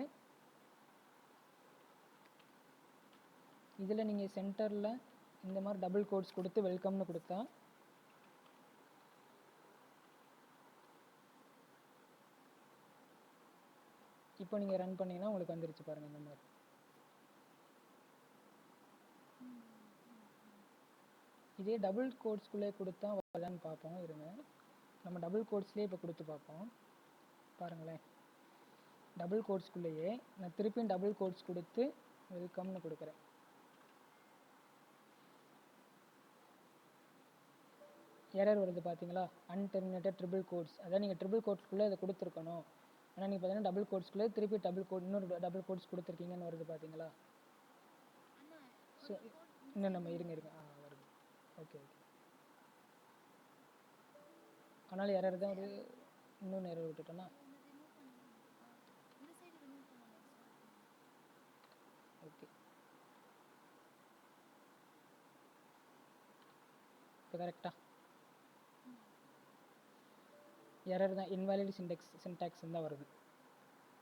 இதில் நீங்கள் சென்டரில் இந்த மாதிரி டபுள் கோட்ஸ் கொடுத்து வெல்கம்னு கொடுத்தா இப்போ நீங்கள் ரன் பண்ணிங்கன்னா உங்களுக்கு வந்துருச்சு பாருங்கள் இந்த மாதிரி. இதே டபுள் கோட்ஸ்குள்ளே கொடுத்தா வருதான்னு பார்ப்போம், இருங்க. நம்ம டபுள் கோட்ஸ்லேயே இப்போ கொடுத்து பார்ப்போம், பாருங்களேன். டபுள் கோட்ஸ்குள்ளேயே நான் திருப்பியும் டபுள் கோட்ஸ் கொடுத்து வெல்கம்னு கொடுக்குறேன். எரர் வருது பார்த்தீங்களா? அன்டெர்மினேட்டட் ட்ரிபிள் கோட்ஸ். அதான் நீங்கள் ட்ரிபிள் கோட்ஸ்குள்ளே இதை கொடுத்துருக்கணும், ஆனால் நீங்கள் பார்த்தீங்கன்னா டபுள் கோட்ஸ்குள்ளே திருப்பி இன்னொரு டபுள் கோட்ஸ் கொடுத்துருக்கீங்கன்னு வருது பார்த்தீங்களா? ஸோ இன்னும் நம்ம இருங்க வருது. Okay okay. ஆனால் எரர் தான் ஒரு இன்னொன்று எரர் விட்டுட்டோன்னா ஓகே. இப்போ கரெக்டாக எரர் தான், இன்வாலிட் சின்டாக்ஸ் தான் வருது.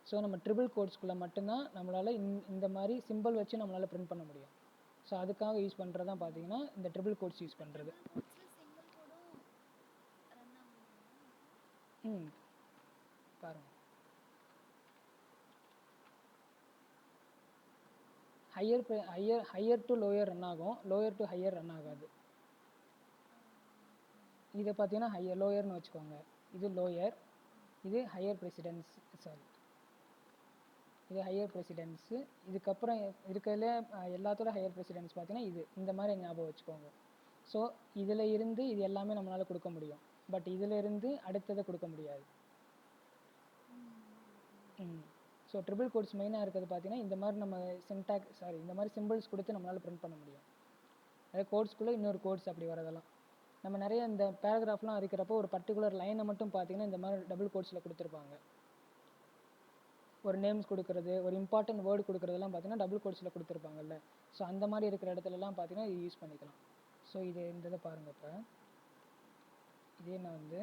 ஸோ நம்ம ட்ரிபிள் கோட்ஸ்குள்ளே மட்டும்தான் நம்மளால் இந்த மாதிரி சிம்பிள் வச்சு நம்மளால் பிரிண்ட் பண்ண முடியும். ஸோ அதுக்காக யூஸ் பண்ணுறது தான் பார்த்தீங்கன்னா இந்த ட்ரிபிள் கோட்ஸ் யூஸ் பண்ணுறது. பாருங்கள், ஹையர் டு லோயர் ரன் ஆகும், லோயர் டு ஹையர் ரன் ஆகாது. இதை பார்த்தீங்கன்னா லோயர்னு வச்சுக்கோங்க, இது லோயர், இது ஹையர் ப்ரெசிடென்ஸ், சாரி இது ஹையர் ப்ரெசிடென்ஸு. இதுக்கப்புறம் இருக்கிறதுல எல்லாத்தோட ஹையர் ப்ரெசிடென்ஸ் பார்த்தீங்கன்னா இது இந்த மாதிரி ஞாபகம் வச்சுக்கோங்க. ஸோ இதில் இருந்து இது எல்லாமே நம்மளால் கொடுக்க முடியும், பட் இதில் இருந்து அடுத்ததை கொடுக்க முடியாது. ஸோ ட்ரிபிள் கோட்ஸ் மெயினாக இருக்கிறது பார்த்தீங்கன்னா இந்த மாதிரி நம்ம இந்த மாதிரி சிம்பிள்ஸ் கொடுத்து நம்மளால் பிரிண்ட் பண்ண முடியும். அதாவது கோட்ஸ்குள்ளே இன்னொரு கோட்ஸ் அப்படி வரதெல்லாம் நம்ம நிறைய இந்த பேராகிராஃப்லாம் இருக்கிறப்போ ஒரு பர்டிகுலர் லைனை மட்டும் பார்த்தீங்கன்னா இந்த மாதிரி டபுள் கோட்ஸில் கொடுத்துருப்பாங்க. ஒரு நேம்ஸ் கொடுக்குறது, ஒரு இம்பார்ட்டன்ட் வேர்டு கொடுக்குறதெல்லாம் பார்த்தீங்கன்னா டபுள் கோட்ஸில் கொடுத்துருப்பாங்கல்ல. ஸோ அந்த மாதிரி இருக்கிற இடத்துலலாம் பார்த்தீங்கன்னா இது யூஸ் பண்ணிக்கலாம். ஸோ இது இந்த இதை பாருங்கள். இப்போ இதே நான் வந்து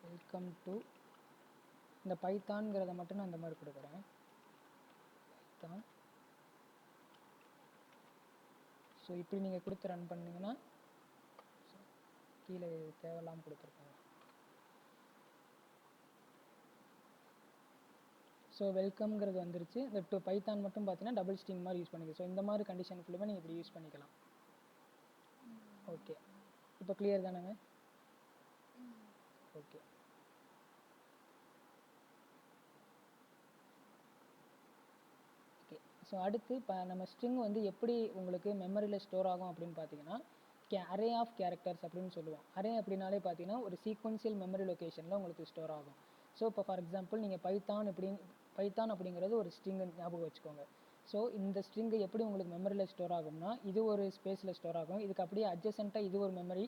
வெல்கம் டு இந்த பைத்தான்ங்கிறத மட்டும் நான் இந்த மாதிரி கொடுக்குறேன். பைத்தான். ஸோ இப்படி நீங்கள் கொடுத்து ரன் பண்ணிங்கன்னா கீழே தேவையில்லாமல் கொடுத்துருக்காங்க. ஸோ வெல்கம்ங்கிறது வந்துருச்சு. இந்த பைத்தான் மட்டும் பார்த்தீங்கன்னா டபுள் ஸ்ட்ரிங் மாதிரி யூஸ் பண்ணிக்கலாம். ஸோ இந்த மாதிரி கண்டிஷன் ஃபுல்லுமே நீங்கள் இப்படி யூஸ் பண்ணிக்கலாம். ஓகே, இப்போ கிளியர் தானேங்க? ஓகே. ஓகே, ஸோ அடுத்து இப்போ நம்ம ஸ்ட்ரிங் வந்து எப்படி உங்களுக்கு மெமரியில் ஸ்டோர் ஆகும் அப்படின்னு பார்த்தீங்கன்னா அரே ஆஃப் கேரக்டர்ஸ் அப்படின்னு சொல்லுவோம். அரே அப்படின்னாலே பார்த்தீங்கன்னா ஒரு சீக்வன்சியல் மெமரி லொக்கேஷனில் உங்களுக்கு ஸ்டோர் ஆகும். ஸோ இப்போ ஃபார் எக்ஸாம்பிள் நீங்கள் பைத்தான் அப்படிங்கிறது ஒரு ஸ்ட்ரிங்கு ஞாபகம் வச்சுக்கோங்க. ஸோ இந்த ஸ்ட்ரிங்கு எப்படி உங்களுக்கு மெமரியில் ஸ்டோர் ஆகும்னா இது ஒரு ஸ்பேஸில் ஸ்டோர் ஆகும். இதுக்கு அப்படியே அட்ஜசென்ட்டாக இது ஒரு மெமரி,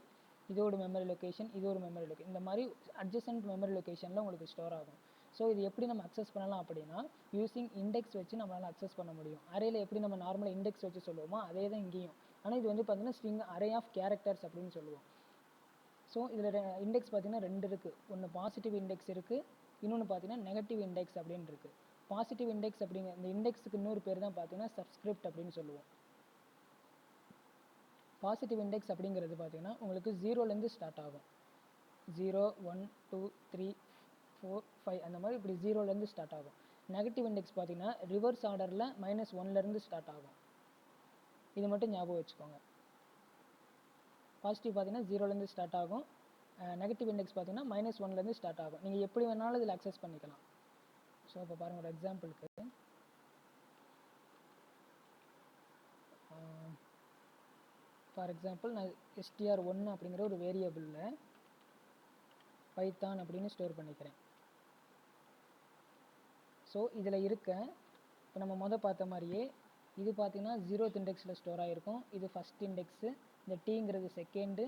இதோட மெமரி லொக்கேஷன், இது ஒரு மெமரி லொக்கேஷன், இந்த மாதிரி அட்ஜசென்ட் மெமரி லொக்கேஷனில் உங்களுக்கு ஸ்டோர் ஆகும். ஸோ இது எப்படி நம்ம அக்சஸ் பண்ணலாம் அப்படின்னா யூஸிங் இண்டெக்ஸ் வச்சு நம்மளால் அக்சஸ் பண்ண முடியும். அரேல எப்படி நம்ம நார்மலாக இண்டெக்ஸ் வச்சு சொல்லுவோமோ அதே தான் இங்கேயும். ஆனால் இது வந்து பார்த்தீங்கன்னா ஸ்ட்ரிங் அரே ஆஃப் கேரக்டர்ஸ் அப்படின்னு சொல்லுவோம். ஸோ இதில் இண்டெக்ஸ் பார்த்தீங்கன்னா 2 இருக்குது. ஒன்று பாசிட்டிவ் இண்டெக்ஸ் இருக்குது, இன்னொன்று பார்த்தீங்கன்னா நெகட்டிவ் இண்டெக்ஸ் அப்படின்னு இருக்குது. பாசிட்டிவ் இண்டெக்ஸ் அப்படிங்கிற இந்த இண்டெக்ஸுக்கு இன்னொரு பேர் தான் பார்த்தீங்கன்னா சப்ஸ்கிரிப்ட் அப்படின்னு சொல்லுவோம். பாசிட்டிவ் இண்டெக்ஸ் அப்படிங்கிறது பார்த்தீங்கன்னா உங்களுக்கு 0லேருந்து ஸ்டார்ட் ஆகும். 0, 1, 2, 3, 4, 5 அந்த மாதிரி இப்படி 0லேருந்து ஸ்டார்ட் ஆகும். நெகட்டிவ் இண்டெக்ஸ் பார்த்தீங்கன்னா ரிவர்ஸ் ஆர்டரில் -1லேருந்து ஸ்டார்ட் ஆகும். இது மட்டும் ஞாபகம் வச்சுக்கோங்க. பாசிட்டிவ் பார்த்தீங்கன்னா 0லேருந்து ஸ்டார்ட் ஆகும். நெகட்டிவ் இண்டெக்ஸ் பார்த்தீங்கன்னா -1லேருந்து ஸ்டார்ட் ஆகும். நீங்கள் எப்படி வேணாலும் இதில் அக்சஸ் பண்ணிக்கலாம். ஸோ இப்போ பாருங்கள், ஒரு எக்ஸாம்பிளுக்கு ஃபார் எக்ஸாம்பிள் நான் str1 அப்படிங்கிற ஒரு வேரியபிளில் பைத்தான் அப்படின்னு ஸ்டோர் பண்ணிக்கிறேன். ஸோ இதில் இருக்க இப்போ நம்ம பார்த்த மாதிரியே இது பார்த்தீங்கன்னா 0th இண்டெக்ஸில் ஸ்டோர் ஆகிருக்கும். இது ஃபஸ்ட் இண்டெக்ஸு, இந்த டீங்கிறது செகண்டு,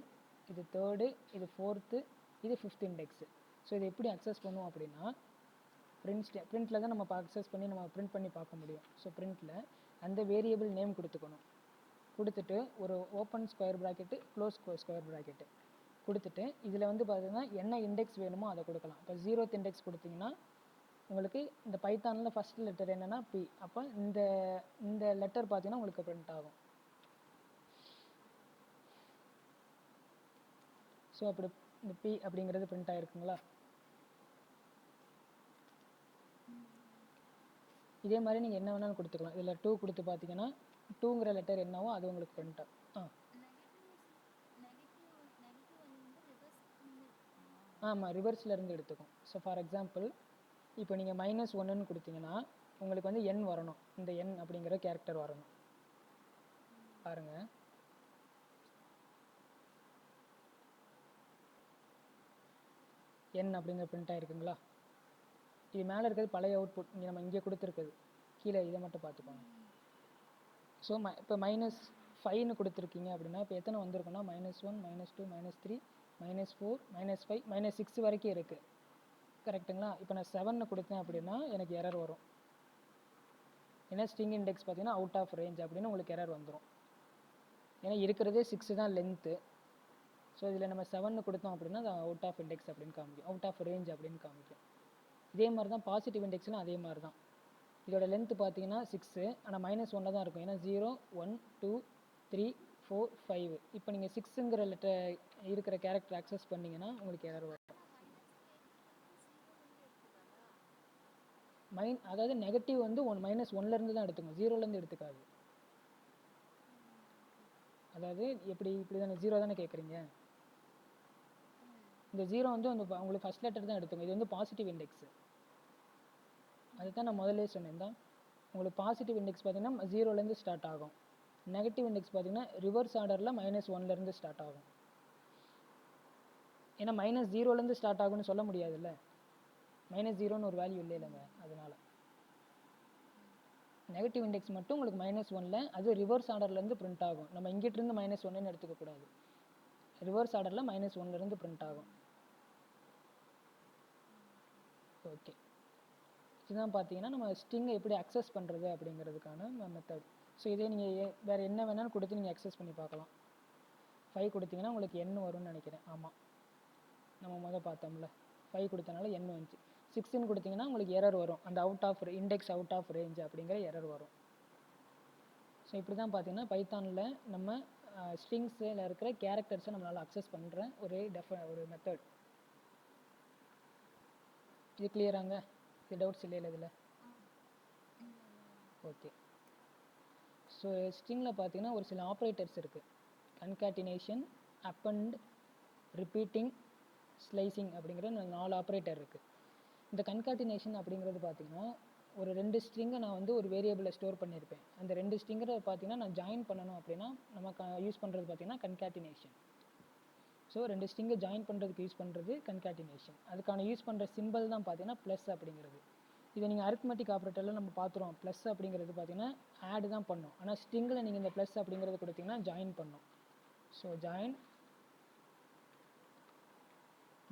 இது தேர்டு, இது ஃபோர்த்து, இது 5th இண்டெக்ஸு. ஸோ இதை எப்படி அக்சஸ் பண்ணுவோம் அப்படின்னா பிரிண்ட்டில் தான் நம்ம அக்சஸ் பண்ணி நம்ம பிரிண்ட் பண்ணி பார்க்க முடியும். ஸோ பிரிண்ட்டில் அந்த வேரியபிள் நேம் கொடுத்துட்டு ஒரு open square bracket, close square bracket கொடுத்துட்டு இதில் வந்து பார்த்தீங்கன்னா என்ன இண்டெக்ஸ் வேணுமோ அதை கொடுக்கலாம். இப்போ 0th இண்டெக்ஸ் கொடுத்தீங்கன்னா உங்களுக்கு இந்த பைத்தானில் ஃபஸ்ட் லெட்டர் என்னென்னா பி. அப்போ இந்த லெட்டர் பார்த்தீங்கன்னா உங்களுக்கு பிரிண்ட் ஆகும். ஸோ அப்படி இந்த பி அப்படிங்கிறது பிரிண்ட் ஆகிருக்குங்களா? இதே மாதிரி நீங்கள் என்ன வேணாலும் கொடுத்துக்கலாம். இதில் 2 கொடுத்து பார்த்தீங்கன்னா 2ங்கிற லெட்டர் என்னவோ அது உங்களுக்கு பிரிண்ட் ஆகும். ஆமாம், ரிவர்ஸில் இருந்து எடுத்துக்கும். ஸோ ஃபார் எக்ஸாம்பிள் இப்போ நீங்கள் -1ன்னு கொடுத்தீங்கன்னா உங்களுக்கு வந்து n வரணும். இந்த n அப்படிங்கிற கேரக்டர் வரணும். பாருங்கள், n அப்படிங்கிற பிரிண்ட் ஆகிருக்குங்களா? இது மேலே இருக்கிறது பழைய அவுட்புட், இங்கே நம்ம இங்கே கொடுத்துருக்குது. கீழே இதை மட்டும் பார்த்துக்கோங்க. ஸோ இப்போ -5ன்னு கொடுத்துருக்கீங்க அப்படின்னா இப்போ எத்தனை வந்திருக்குன்னா -1, -2, -3, -4, -5, -6 வரைக்கும் இருக்குது. கரெக்டுங்களா? இப்போ நான் 7ன்னு கொடுத்தேன் அப்படின்னா எனக்கு எரர் வரும். ஏன்னா ஸ்ட்ரிங் இண்டெக்ஸ் பார்த்தீங்கன்னா அவுட் ஆஃப் ரேஞ்ச் அப்படின்னு உங்களுக்கு எரர் வந்துடும். ஏன்னா இருக்கிறதே 6 தான் லென்த்து. ஸோ இதில் நம்ம 7ன்னு கொடுத்தோம் அப்படின்னா அது அவுட் ஆஃப் இண்டெக்ஸ் அப்படின்னு காமிக்கும், அவுட் ஆஃப் ரேஞ்ச் அப்படின்னு காமிக்கும். இதே மாதிரி தான் பாசிட்டிவ் இண்டெக்ஸ்லாம் அதே மாதிரி தான். இதோட லென்த்து பார்த்தீங்கன்னா 6, ஆனால் -1 தான் இருக்கும். ஏன்னா 0, 1, 2, 3, 4, 5. இப்போ நீங்கள் 6ங்கிற லெட்டர் இருக்கிற கேரக்டர் அக்சஸ் பண்ணிங்கன்னா உங்களுக்கு எரர் வரும். அதாவது நெகட்டிவ் வந்து -1லேருந்து தான் எடுத்துக்கணும், 0லேருந்து எடுத்துக்காது. அதாவது இப்படி தானே 0 தானே கேட்குறீங்க. இந்த 0 வந்து உங்களுக்கு ஃபஸ்ட் லெட்டர் தான் எடுத்துங்க. இது வந்து பாசிட்டிவ் இண்டெக்ஸு. அதுதான் நான் முதல்லே சொன்னேன் தான். உங்களுக்கு பாசிட்டிவ் இண்டெக்ஸ் பார்த்தீங்கன்னா 0லேருந்து ஸ்டார்ட் ஆகும். நெகட்டிவ் இண்டெக்ஸ் பார்த்தீங்கன்னா ரிவர்ஸ் ஆர்டரில் -1லேருந்து ஸ்டார்ட் ஆகும். ஏன்னா -0லேருந்து ஸ்டார்ட் ஆகும்னு சொல்ல முடியாதுல்ல. -0ன்னு ஒரு வேல்யூ இல்லைங்க, அதனால நெகட்டிவ் இண்டெக்ஸ் மட்டும் உங்களுக்கு -1ல் அது ரிவர்ஸ் ஆர்டர்லேருந்து பிரிண்ட் ஆகும். நம்ம இங்கிட்டிருந்து -1ன்னு எடுத்துக்கக்கூடாது. ரிவர்ஸ் ஆர்டரில் -1லேருந்து பிரிண்ட் ஆகும். ஓகே, இதுதான் பார்த்தீங்கன்னா நம்ம ஸ்ட்ரிங்கை எப்படி அக்சஸ் பண்ணுறது அப்படிங்கிறதுக்கான மெத்தட். ஸோ இதே நீங்கள் வேறு என்ன வேணாலும் கொடுத்து நீங்கள் அக்சஸ் பண்ணி பார்க்கலாம். 5 கொடுத்தீங்கன்னா உங்களுக்கு n வரும்னு நினைக்கிறேன். ஆமாம், நம்ம பார்த்தோம்ல 5 கொடுத்தனால n வந்துச்சு. 6ன்னு கொடுத்தீங்கன்னா உங்களுக்கு எரர் வரும். அந்த இண்டெக்ஸ் அவுட் ஆஃப் ரேஞ்ச் அப்படிங்கிற எரர் வரும். ஸோ இப்படி தான் பார்த்தீங்கன்னா பைத்தானில் நம்ம ஸ்ட்ரிங்ஸில் இருக்கிற கேரக்டர்ஸை நம்மளால் அக்சஸ் பண்ணுற ஒரு மெத்தட். இது கிளியராங்க? இது டவுட்ஸ் இல்லைல்ல இதில்? ஓகே. ஸோ ஸ்ட்ரிங்கில் பார்த்தீங்கன்னா ஒரு சில ஆப்ரேட்டர்ஸ் இருக்குது. கன்காட்டினேஷன், அப்பண்ட், ரிப்பீட்டிங், ஸ்லைசிங் அப்படிங்கிற 4 ஆப்ரேட்டர் இருக்குது. இந்த கன்காட்டினேஷன் அப்படிங்கிறது பார்த்தீங்கன்னா ஒரு 2 ஸ்ட்ரிங்கை நான் வந்து ஒரு வேரியபிளில் ஸ்டோர் பண்ணியிருப்பேன். அந்த 2 ஸ்ட்ரிங்கை பார்த்தீங்கன்னா நான் ஜாயின் பண்ணணும் அப்படின்னா நம்ம யூஸ் பண்ணுறது பார்த்தீங்கன்னா கன்காட்டினேஷன். ஸோ 2 ஸ்ட்ரிங்கை ஜாயின் பண்ணுறதுக்கு யூஸ் பண்ணுறது கன்காட்டினேஷன். அதுக்கான யூஸ் பண்ணுற சிம்பிள் தான் பார்த்தீங்கன்னா ப்ளஸ் அப்படிங்கிறது. இதை நீங்கள் அரித்மெட்டிக் ஆப்ரேட்டரில் நம்ம பார்த்துருவோம். ப்ளஸ் அப்படிங்கிறது பார்த்தீங்கன்னா ஆட் தான் பண்ணும். ஆனால் ஸ்ட்ரிங்கில் நீங்கள் இந்த ப்ளஸ் அப்படிங்கிறது கொடுத்தீங்கன்னா ஜாயின் பண்ணும். So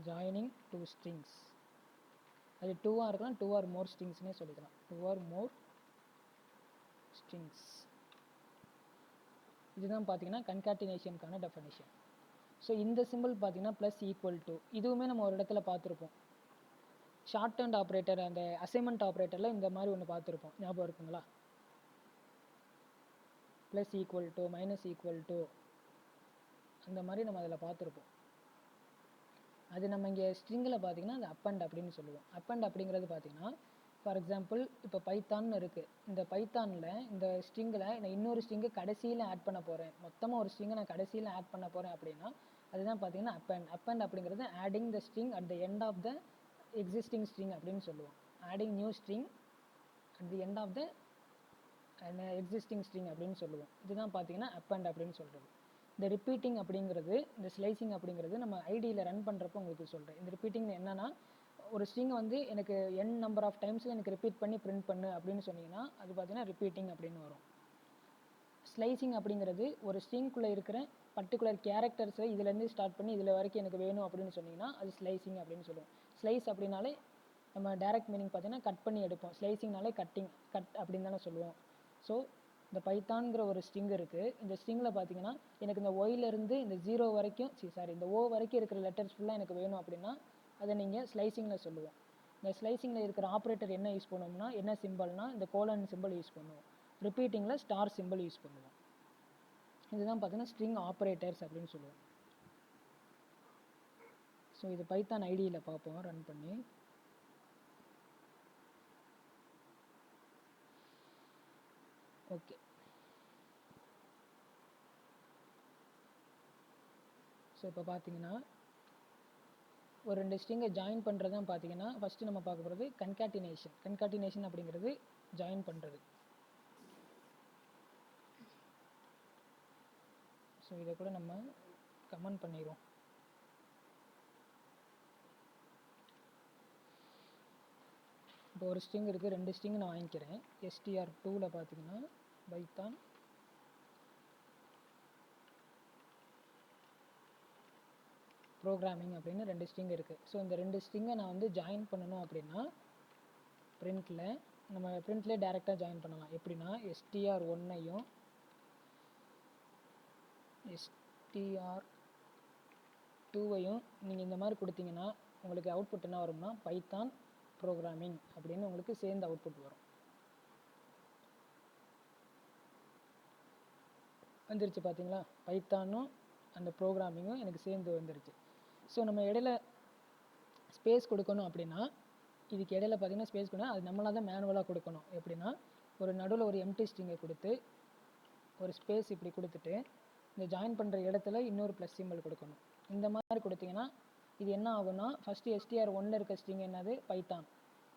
joining 2 strings. அது 2ஆக இருக்கலாம், 2 ஆர் மோர் ஸ்ட்ரிங்ஸ்னே சொல்லிக்கலாம். 2 ஆர் மோர் ஸ்ட்ரிங்ஸ். இதுதான் பார்த்தீங்கன்னா கன்காட்டினேஷனுக்கான டெஃபினிஷன். ஸோ இந்த சிம்பிள் பார்த்தீங்கன்னா ப்ளஸ் ஈக்குவல் டு, இதுவுமே நம்ம ஒரு இடத்துல பார்த்துருப்போம். ஷார்ட் ஹேண்ட் ஆப்ரேட்டர், அந்த அசைன்மெண்ட் ஆப்ரேட்டரில் இந்த மாதிரி ஒன்று பார்த்துருப்போம். ஞாபகம் இருக்குங்களா? Plus equal to, minus equal to, அந்த மாதிரி நம்ம அதில் பார்த்துருப்போம். அது நம்ம இங்கே ஸ்ட்ரிங்கில் பார்த்தீங்கன்னா அது அப்பண்ட் அப்படின்னு சொல்லுவோம். அப்பண்ட் அப்படிங்கிறது பார்த்தீங்கன்னா ஃபார் எக்ஸாம்பிள் இப்போ பைத்தான்னு இருக்குது. இந்த பைத்தானில் இந்த ஸ்ட்ரிங்கில் நான் இன்னொரு ஸ்ட்ரிங்கை கடைசியில் ஆட் பண்ண போகிறேன். மொத்தமாக ஒரு ஸ்ட்ரிங்கை நான் கடைசியில் ஆட் பண்ண போகிறேன் அப்படின்னா அதுதான் பார்த்தீங்கன்னா அப்பண்ட். அப்பண்ட் அப்படிங்கிறது adding the string at the end of the existing string அப்படின்னு சொல்லுவோம். Adding new string at the end of the existing string அப்படின்னு சொல்லுவோம். இதுதான் பார்த்தீங்கன்னா அப்பண்ட் அப்படின்னு சொல்கிறது. இந்த ரிப்பீட்டிங் அப்படிங்கிறது, இந்த ஸ்லைசிங் அப்படிங்கிறது நம்ம ஐடியில் ரன் பண்ணுறப்போ உங்களுக்கு சொல்கிறேன். இந்த ரிப்பீட்டிங் என்னென்னா ஒரு ஸ்ட்ரிங்கை வந்து எனக்கு n நம்பர் ஆஃப் டைம்ஸில் எனக்கு ரிப்பீட் பண்ணி பிரிண்ட் பண்ணு அப்படின்னு சொன்னீங்கன்னா அது பார்த்தீங்கன்னா ரிப்பீட்டிங் அப்படின்னு வரும். ஸ்லைசிங் அப்படிங்கிறது ஒரு ஸ்ட்ரிங்குள்ளே இருக்கிற பர்டிகுலர் கேரக்டர்ஸை இதுலேருந்து ஸ்டார்ட் பண்ணி இதில் வரைக்கும் எனக்கு வேணும் அப்படின்னு சொன்னீங்கன்னா அது ஸ்லைசிங் அப்படின்னு சொல்லுவோம். ஸ்லைஸ் அப்படின்னாலே நம்ம டைரக்ட் மீனிங் பார்த்தீங்கன்னா கட் பண்ணி எடுப்போம். ஸ்லைசிங்னாலே கட் அப்படின்னு தானே சொல்லுவோம். ஸோ இந்த பைத்தான்கிற ஒரு ஸ்ட்ரிங் இருக்குது. இந்த ஸ்ட்ரிங்கில் பார்த்தீங்கன்னா எனக்கு இந்த ஒயிலேருந்து இந்த 0 வரைக்கும் இந்த ஓ வரைக்கும் இருக்கிற லெட்டர்ஸ் ஃபுல்லாக எனக்கு வேணும் அப்படின்னா அதை நீங்கள் ஸ்லைசிங்கில் சொல்லுவோம். இந்த ஸ்லைசிங்கில் இருக்கிற ஆப்ரேட்டர் என்ன யூஸ் பண்ணுவோம்னா, என்ன சிம்பிள்னா இந்த கோலன் சிம்பிள் யூஸ் பண்ணுவோம். ரிப்பீட்டிங்கில் ஸ்டார் சிம்பிள் யூஸ் பண்ணுவோம். இதுதான் பார்த்தீங்கன்னா ஸ்ட்ரிங் ஆப்ரேட்டர்ஸ் அப்படின்னு சொல்லுவோம். ஸோ இது பைத்தான் ஐடியில் பார்ப்போம் ரன் பண்ணி. ஓகே, ஸோ இப்போ பார்த்தீங்கன்னா ஒரு 2 ஸ்ட்ரிங்கை ஜாயின் பண்ணுறது தான் பார்த்தீங்கன்னா ஃபஸ்ட்டு நம்ம பார்க்க போகிறது கன்காட்டினேஷன். கன்காட்டினேஷன் அப்படிங்கிறது ஜாயின் பண்ணுறது. ஸோ இதை கூட நம்ம கமெண்ட் பண்ணிடுவோம். இப்போ ஒரு ஸ்ட்ரிங் இருக்குது, 2 ஸ்ட்ரிங் நான் வாங்கிக்கிறேன். str2ல் பார்த்தீங்கன்னா பைத்தான் ப்ரோக்ராமிங் அப்படின்னு 2 ஸ்ட்ரிங் இருக்குது. ஸோ இந்த 2 ஸ்ட்ரிங்கை நான் வந்து ஜாயின் பண்ணணும் அப்படின்னா நம்ம பிரிண்ட்லேயே டேரெக்டாக ஜாயின் பண்ணலாம். எப்படின்னா str1ஐயும் str2ஐயும் நீங்கள் இந்த மாதிரி கொடுத்தீங்கன்னா உங்களுக்கு அவுட்புட் என்ன வரும்னா பைத்தான் ப்ரோக்ராமிங் அப்படின்னு உங்களுக்கு சேர்ந்து அவுட்புட் வரும். வந்துருச்சு பார்த்தீங்களா? பைத்தானும் அந்த ப்ரோக்ராமிங்கும் எனக்கு சேர்ந்து வந்துருச்சு. ஸோ நம்ம இடையில ஸ்பேஸ் கொடுக்கணும் அப்படின்னா இதுக்கு இடையில பார்த்தீங்கன்னா ஸ்பேஸ் கொடுக்கணும். அது நம்மளாக தான் மேனுவலாக கொடுக்கணும். எப்படின்னா ஒரு நடுவில் ஒரு எம்டி ஸ்ட்ரிங்கை கொடுத்து ஒரு ஸ்பேஸ் இப்படி கொடுத்துட்டு இந்த ஜாயின் பண்ணுற இடத்துல இன்னொரு ப்ளஸ் சிம்பிள் கொடுக்கணும். இந்த மாதிரி கொடுத்தீங்கன்னா இது என்ன ஆகும்னா ஃபஸ்ட்டு str1ல இருக்க ஸ்ட்ரிங் என்னது பைத்தான்.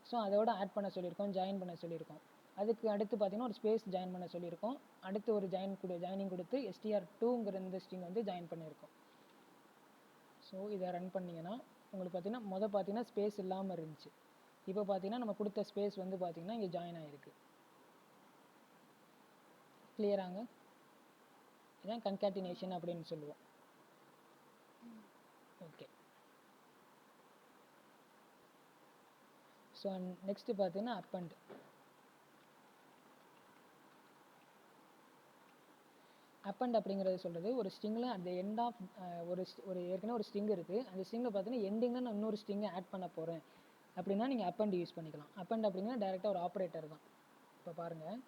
ஸோ அதோட ஆட் பண்ண சொல்லியிருக்கோம், ஜாயின் பண்ண சொல்லியிருக்கோம். அதுக்கு அடுத்து பார்த்தீங்கன்னா ஒரு ஸ்பேஸ் ஜாயின் பண்ண சொல்லியிருக்கோம். அடுத்து ஒரு ஜாயினிங் கொடுத்து str2ங்கிற இந்த ஸ்ட்ரிங் வந்து ஜாயின் பண்ணியிருக்கோம். ஸோ இதை ரன் பண்ணிங்கன்னா உங்களுக்கு பார்த்தீங்கன்னா பார்த்தீங்கன்னா ஸ்பேஸ் இல்லாமல் இருந்துச்சு. இப்போ பார்த்தீங்கன்னா நம்ம கொடுத்த ஸ்பேஸ் வந்து பார்த்தீங்கன்னா இங்கே ஜாயின் ஆகிருக்கு. கிளியராங்க? இதான் கன்காட்டினேஷன் அப்படின்னு சொல்லுவோம். ஓகே. ஸோ நெக்ஸ்ட் பார்த்தீங்கன்னா அப்பண்ட். அப்பண்ட் அப்படிங்கிறது சொல்கிறது ஒரு ஸ்ட்ரிங்கில் அட் த எண்ட் ஆஃப் ஒரு ஏற்கனவே ஒரு ஸ்ட்ரிங் இருக்குது. அந்த ஸ்ட்ரிங்கில் பார்த்தீங்கன்னா எண்டிங்கில் நான் இன்னொரு ஸ்ட்ரிங்கை ஆட் பண்ண போகிறேன் அப்படின்னா நீங்கள் அப்பண்ட் யூஸ் பண்ணிக்கலாம். அப்பண்ட் அப்படிங்கன்னா டேரெக்டாக ஒரு ஆப்ரேட்டர் தான். இப்போ பாருங்கள்,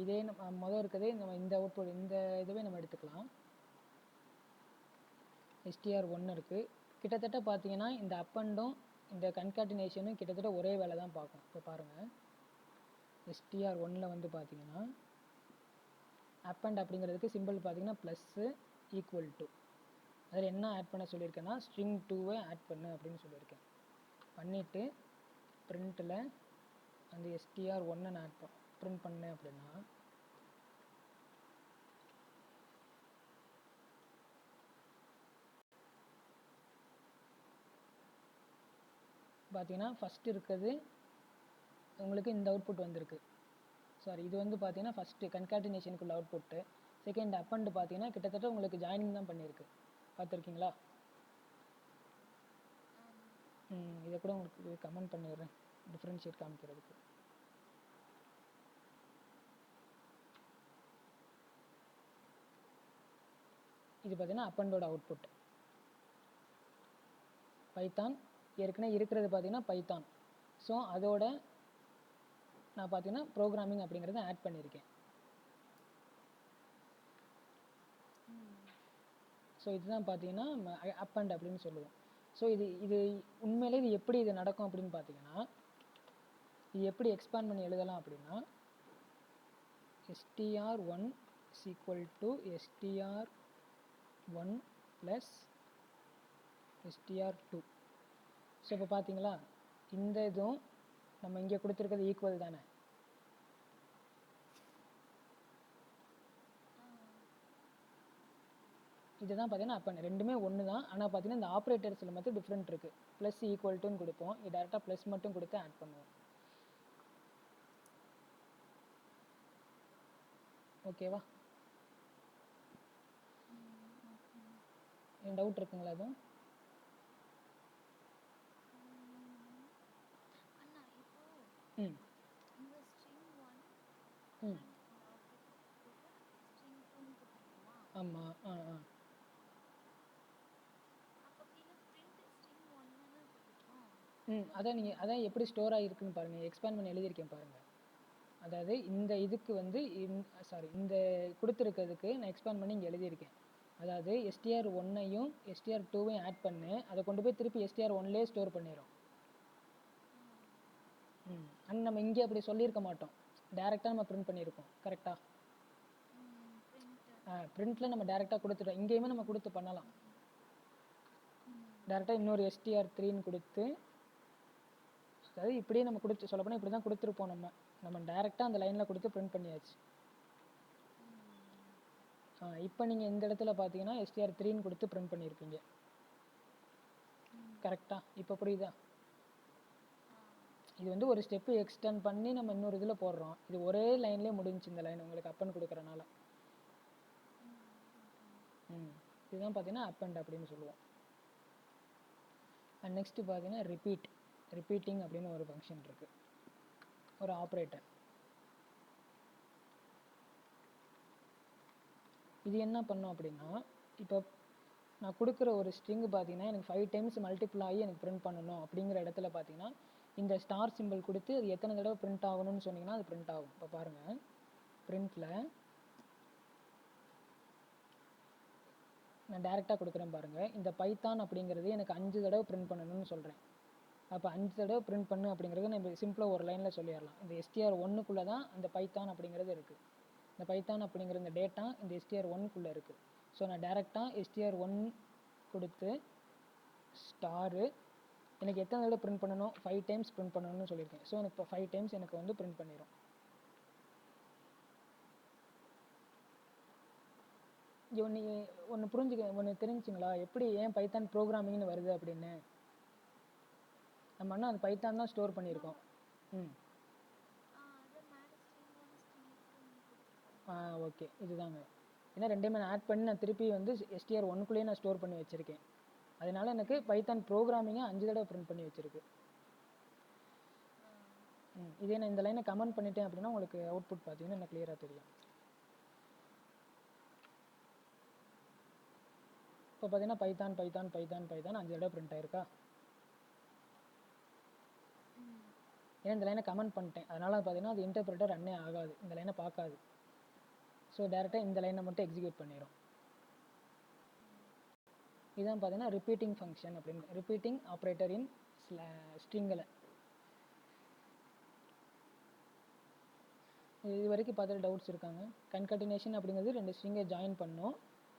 இதே நம்ம இருக்கிறதே நம்ம இந்த அவுட்புட் இந்த இதுவே நம்ம எடுத்துக்கலாம். str1 இருக்குது. கிட்டத்தட்ட பார்த்தீங்கன்னா இந்த அப்பண்டும் இந்த கன்காட்டினேஷனும் கிட்டத்தட்ட ஒரே வேலை தான் பார்க்கும். இப்போ பாருங்கள், str1ல் வந்து பார்த்தீங்கன்னா அப்பண்ட் அப்படிங்கிறதுக்கு சிம்பிள் பார்த்தீங்கன்னா ப்ளஸ்ஸு ஈக்குவல் டு, அதில் என்ன ஆட் பண்ண சொல்லியிருக்கேன்னா ஸ்ட்ரிங் 2வை ஆட் பண்ணு அப்படின்னு சொல்லியிருக்கேன். பண்ணிவிட்டு ப்ரிண்ட்டில் அந்த str1 நான் ப்ரிண்ட் பண்ணேன் அப்படின்னா பார்த்தீங்கன்னா ஃபஸ்ட்டு இருக்கிறது உங்களுக்கு இந்த அவுட்புட் வந்திருக்கு. சாரி, இது வந்து பார்த்தீங்கன்னா ஃபஸ்ட்டு கன்காட்டினேஷனுக்குள்ள அவுட்புட்டு. செகண்ட் அப்பண்ட் பார்த்தீங்கன்னா கிட்டத்தட்ட உங்களுக்கு ஜாயினிங் தான் பண்ணியிருக்கு. பார்த்துருக்கீங்களா? இதை கூட உங்களுக்கு கமெண்ட் பண்ணிடுறேன் டிஃப்ரென்ஷியேட் காமிக்கிறதுக்கு. இது பார்த்தீங்கன்னா அப்பண்டோட அவுட்புட் பைத்தான். ஏற்கனவே இருக்கிறது பார்த்தீங்கன்னா பைத்தான். ஸோ அதோட நான் பார்த்தீங்கன்னா ப்ரோக்ராமிங் அப்படிங்கிறத ஆட் பண்ணியிருக்கேன். ஸோ இதுதான் பார்த்தீங்கன்னா அப்பண்ட் அப்படின்னு சொல்லுவோம். ஸோ இது உண்மையிலே இது எப்படி இது நடக்கும் அப்படின்னு பார்த்தீங்கன்னா இது எப்படி எக்ஸ்பேண்ட் பண்ணி எழுதலாம் அப்படின்னா str1 = str1 + str2. ஸோ இப்போ பார்த்தீங்களா இந்த இதுவும் நம்ம இங்கே கொடுத்துருக்கிறது ஈக்குவல் தானே. இதுதான் பார்த்தீங்கன்னா அப்பண்ட் ரெண்டுமே ஒன்று தான். ஆனால் பார்த்தீங்கன்னா இந்த ஆப்ரேட்டர்ஸில் மட்டும் டிஃப்ரெண்ட் இருக்குது. ப்ளஸ் ஈக்குவல் டுன்னு கொடுப்போம், இது டேரெக்டாக ப்ளஸ் மட்டும் கொடுத்து ஆட் பண்ணுவோம். ஓகேவா? என் டவுட் இருக்குங்களா எதுவும்? ம் ம் ஆமாம். அதான் எப்படி ஸ்டோர் ஆகிருக்குன்னு பாருங்கள். எக்ஸ்பேண்ட் பண்ணி எழுதியிருக்கேன் பாருங்கள். அதாவது இந்த இதுக்கு வந்து இந்த கொடுத்துருக்கிறதுக்கு நான் எக்ஸ்பேண்ட் பண்ணி இங்கே எழுதியிருக்கேன். அதாவது str1ஐயும் str2வையும் ஆட் பண்ணு, அதை கொண்டு போய் திருப்பி str1லேயே ஸ்டோர் பண்ணிடும். ஆனால் நம்ம இங்கே அப்படி சொல்லியிருக்க மாட்டோம், டேரெக்டாக நம்ம பிரிண்ட் பண்ணியிருக்கோம். கரெக்டாக பிரிண்ட்டில் நம்ம டேரெக்டாக கொடுத்துட்டோம். இங்கேயுமே நம்ம கொடுத்து பண்ணலாம். டேரெக்டாக இன்னொரு str3ன்னு கொடுத்து, அதாவது இப்படியே நம்ம கொடுத்து சொல்லப்போனால் இப்படி தான் கொடுத்துருப்போம். நம்ம டேரெக்டாக அந்த லைனில் கொடுத்து பிரிண்ட் பண்ணியாச்சு. இப்போ நீங்கள் இந்த இடத்துல பார்த்தீங்கன்னா str3ன்னு கொடுத்து பிரிண்ட் பண்ணியிருப்பீங்க. கரெக்டாக இப்போ புரியுதா? இது வந்து ஒரு ஸ்டெப்பு எக்ஸ்டெண்ட் பண்ணி நம்ம இன்னொரு இதில் போடுறோம். இது ஒரே லைன்லேயே முடிஞ்சு இந்த லைன் உங்களுக்கு அப்பண்ட் கொடுக்குறனால. இதுதான் பார்த்தீங்கன்னா அப்பண்ட் அப்படின்னு சொல்லுவோம். அண்ட் நெக்ஸ்ட்டு பார்த்தீங்கன்னா ரிப்பீட்டிங் அப்படின்னு ஒரு ஃபங்க்ஷன் இருக்குது, ஒரு ஆப்ரேட்டர். இது என்ன பண்ணும் அப்படின்னா, இப்போ நான் கொடுக்குற ஒரு ஸ்ட்ரிங்கு பார்த்தீங்கன்னா எனக்கு 5 டைம்ஸ் மல்டிபிள் ஆகி எனக்கு பிரிண்ட் பண்ணணும் அப்படிங்கிற இடத்துல பார்த்தீங்கன்னா இந்த ஸ்டார் சிம்பிள் கொடுத்து அது எத்தனை தடவை பிரிண்ட் ஆகணும்னு சொன்னீங்கன்னா அது பிரிண்ட் ஆகும். இப்போ பாருங்கள், பிரிண்ட்டில் நான் டேரெக்டாக கொடுக்குறேன் பாருங்கள். இந்த பைத்தான் அப்படிங்கிறது எனக்கு 5 தடவை பிரிண்ட் பண்ணணும்னு சொல்கிறேன். அப்போ 5 தடவை பிரிண்ட் பண்ணு அப்படிங்கிறது நம்ம சிம்பிளாக ஒரு லைனில் சொல்லிடலாம். இந்த str1க்குள்ளே தான் அந்த பைத்தான் அப்படிங்கிறது இருக்குது. இந்த பைத்தான் அப்படிங்கிற இந்த டேட்டா இந்த str1க்குள்ளே இருக்குது. ஸோ நான் டேரெக்டாக str1 கொடுத்து ஸ்டாரு எனக்கு எத்தனை தடவை பிரிண்ட் பண்ணணும் 5 டைம்ஸ் பிரிண்ட் பண்ணணும்னு சொல்லியிருக்கேன். ஸோ எனக்கு இப்போ 5 டைம்ஸ் எனக்கு வந்து பிரிண்ட் பண்ணிடும். ஒன்று ஒன்று தெரிஞ்சுங்களா எப்படி ஏன் பைத்தான் ப்ரோக்ராமிங்னு வருது அப்படின்னு? நம்ம அது பைத்தான் தான் ஸ்டோர் பண்ணியிருக்கோம். ஓகே, இதுதாங்க. ஏன்னா ரெண்டையுமே நான் ஆட் பண்ணி நான் திருப்பி வந்து str1க்குள்ளேயே நான் ஸ்டோர் பண்ணி வச்சுருக்கேன். அதனால எனக்கு பைத்தான் ப்ரோக்ராமிங்கை 5 தடவை பிரிண்ட் பண்ணி வச்சுருக்கு. இதே நான் இந்த லைனை கமெண்ட் பண்ணிட்டேன் அப்படின்னா உங்களுக்கு அவுட்புட் பார்த்தீங்கன்னா எனக்கு கிளியராக தெரியும். இப்போ பார்த்தீங்கன்னா பைத்தான் பைத்தான் பைத்தான் பைத்தான் 5 தடவை பிரிண்ட் ஆயிருக்கா? ஏன்னா இந்த லைனை கமெண்ட் பண்ணிட்டேன், அதனால பார்த்தீங்கன்னா அது இன்டர்பிரட்டர் ரன்னே ஆகாது, இந்த லைனை பார்க்காது. ஸோ டேரெக்டாக இந்த லைனை மட்டும் எக்ஸிக்யூட் பண்ணிடும். இதுதான் பார்த்தீங்கன்னா ரிப்பீட்டிங் ஃபங்க்ஷன் அப்படின்னு, ரிப்பீட்டிங் ஆப்ரேட்டர் இன் ஸ்ட்ரிங்கில். இது வரைக்கும் பார்த்துட்டு டவுட்ஸ் இருக்காங்க? கன்கட்டினேஷன் அப்படிங்கிறது 2 ஸ்ட்ரிங்கை ஜாயின் பண்ணோம்.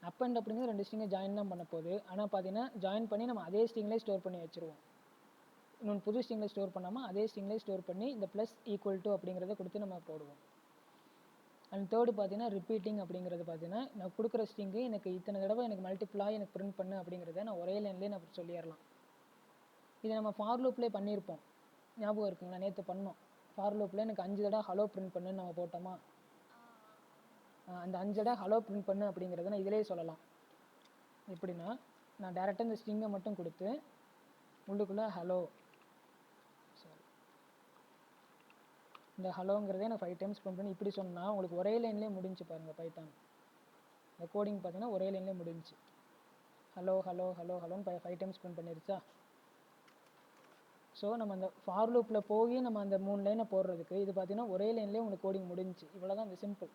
அப்பண்ட் அப்படிங்கிறது 2 ஸ்ட்ரிங்கை ஜாயின் தான் பண்ண போகுது. ஆனால் பார்த்தீங்கன்னா ஜாயின் பண்ணி நம்ம அதே ஸ்ட்ரிங்லேயே ஸ்டோர் பண்ணி வச்சுருவோம். இன்னொன்று புது ஸ்ட்ரிங்கில் ஸ்டோர் பண்ணாமல் அதே ஸ்ட்ரிங்லேயே ஸ்டோர் பண்ணி இந்த ப்ளஸ் ஈக்குவல் டு அப்படிங்கிறத கொடுத்து நம்ம போடுவோம். அண்ட் தேர்டு பார்த்தீங்கன்னா ரிப்பீட்டிங் அப்படிங்கிறது பார்த்தீங்கன்னா நான் கொடுக்குற ஸ்ட்ரிங்கு எனக்கு இத்தனை தடவை எனக்கு மல்டிப்ளாக எனக்கு பிரிண்ட் பண்ணு அப்படிங்கிறத நான் ஒரே லைன்லேயே நான் சொல்லிடலாம். இதை நம்ம ஃபார் லூப்லேயே பண்ணியிருப்போம், ஞாபகம் இருக்குங்களா? நேற்று பண்ணோம். ஃபார் லூப்பில் எனக்கு 5 தடவை ஹலோ பிரிண்ட் பண்ணுன்னு நம்ம போட்டோமா? அந்த 5 தடவை ஹலோ பிரிண்ட் பண்ணு அப்படிங்கிறத நான் இதிலே சொல்லலாம். எப்படின்னா நான் டேரெக்டாக இந்த ஸ்ட்ரிங்கை மட்டும் கொடுத்து உள்ளுக்குள்ளே ஹலோ, இந்த ஹலோங்கிறதே நான் 5 டைம்ஸ் பிரிண்ட் பண்ணி இப்படி சொன்னால் உங்களுக்கு ஒரே லைன்லேயே முடிஞ்சு பாருங்கள். பைத்தான் இந்த கோடிங் பார்த்தீங்கன்னா ஒரே லைன்லேயே முடிஞ்சு. ஹலோ ஹலோ ஹலோ ஹலோன்னு 5 டைம்ஸ் பிரிண்ட் பண்ணிருச்சா? ஸோ நம்ம அந்த ஃபார் லூப்பில் போய் நம்ம அந்த 3 லைனை போடுறதுக்கு இது பார்த்தீங்கன்னா ஒரே லைன்லேயே உங்களுக்கு கோடிங் முடிஞ்சு. இவ்வளோ தான் இந்த சிம்பிள்.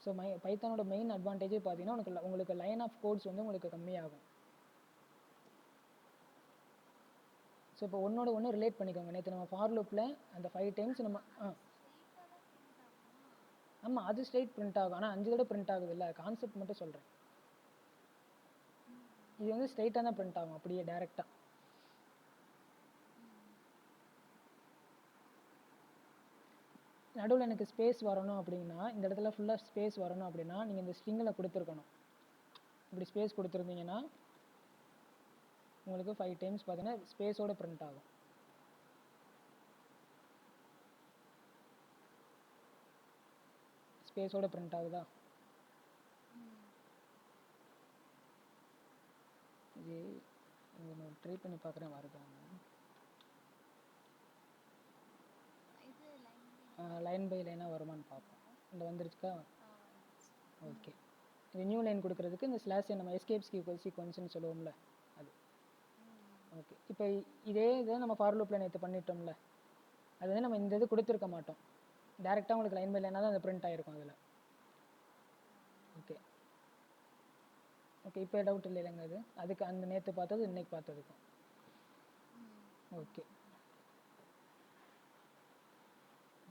ஸோ பைத்தானோட மெயின் அட்வான்டேஜே பார்த்தீங்கன்னா உங்களுக்கு லைன் ஆஃப் கோட்ஸ் வந்து உங்களுக்கு கம்மியாகும். ஸோ இப்போ ஒன்று ரிலேட் பண்ணிக்கோங்க. நேற்று நம்ம ஃபார் லூப்பில் அந்த 5 டைம்ஸ் நம்ம ஆமாம் அது ஸ்ட்ரைட் பிரிண்ட் ஆகும். ஆனால் 5 தடவை பிரிண்ட் ஆகுது இல்லை, கான்செப்ட் மட்டும் சொல்கிறேன். இது வந்து ஸ்ட்ரைட்டாக தான் பிரிண்ட் ஆகும் அப்படியே டேரெக்டாக. நடுவில் எனக்கு ஸ்பேஸ் வரணும் அப்படின்னா, இந்த இடத்துல ஃபுல்லாக ஸ்பேஸ் வரணும் அப்படின்னா நீங்கள் இந்த ஸ்ட்ரிங்கில் கொடுத்துருக்கணும். இப்படி ஸ்பேஸ் கொடுத்துருந்தீங்கன்னா உங்களுக்கு 5 டைம்ஸ் பார்த்தீங்கன்னா ஸ்பேஸோட பிரிண்ட் ஆகும். ஸ்பேஸோட பிரிண்ட் ஆகுதா? இது நான் ட்ரை பண்ணி பார்க்குறேன் வருதாங்க. லைன் பை லைனாக வருமானு பார்ப்போம். இந்த வந்துருச்சுக்கா? ஓகே. இது நியூ லைன் கொடுக்குறதுக்கு இந்த ஸ்லாஷ் நம்ம எஸ்கேப் சீக்வன்ஸ்னு சொல்லுவோம்ல அது. ஓகே, இப்போ இதே இதை நம்ம ஃபார் லூப்பில் நேற்று பண்ணிட்டோம்ல, அது வந்து நம்ம இந்த இது கொடுத்துருக்க மாட்டோம். டேரெக்டாக உங்களுக்கு லைன் பை லைனாக தான் அந்த பிரிண்ட் ஆகிருக்கும் அதில். ஓகே ஓகே, இப்போ டவுட் இல்லைங்க. அது அதுக்கு அந்த நேற்று பார்த்தது இன்னைக்கு பார்த்ததுக்கும். ஓகே.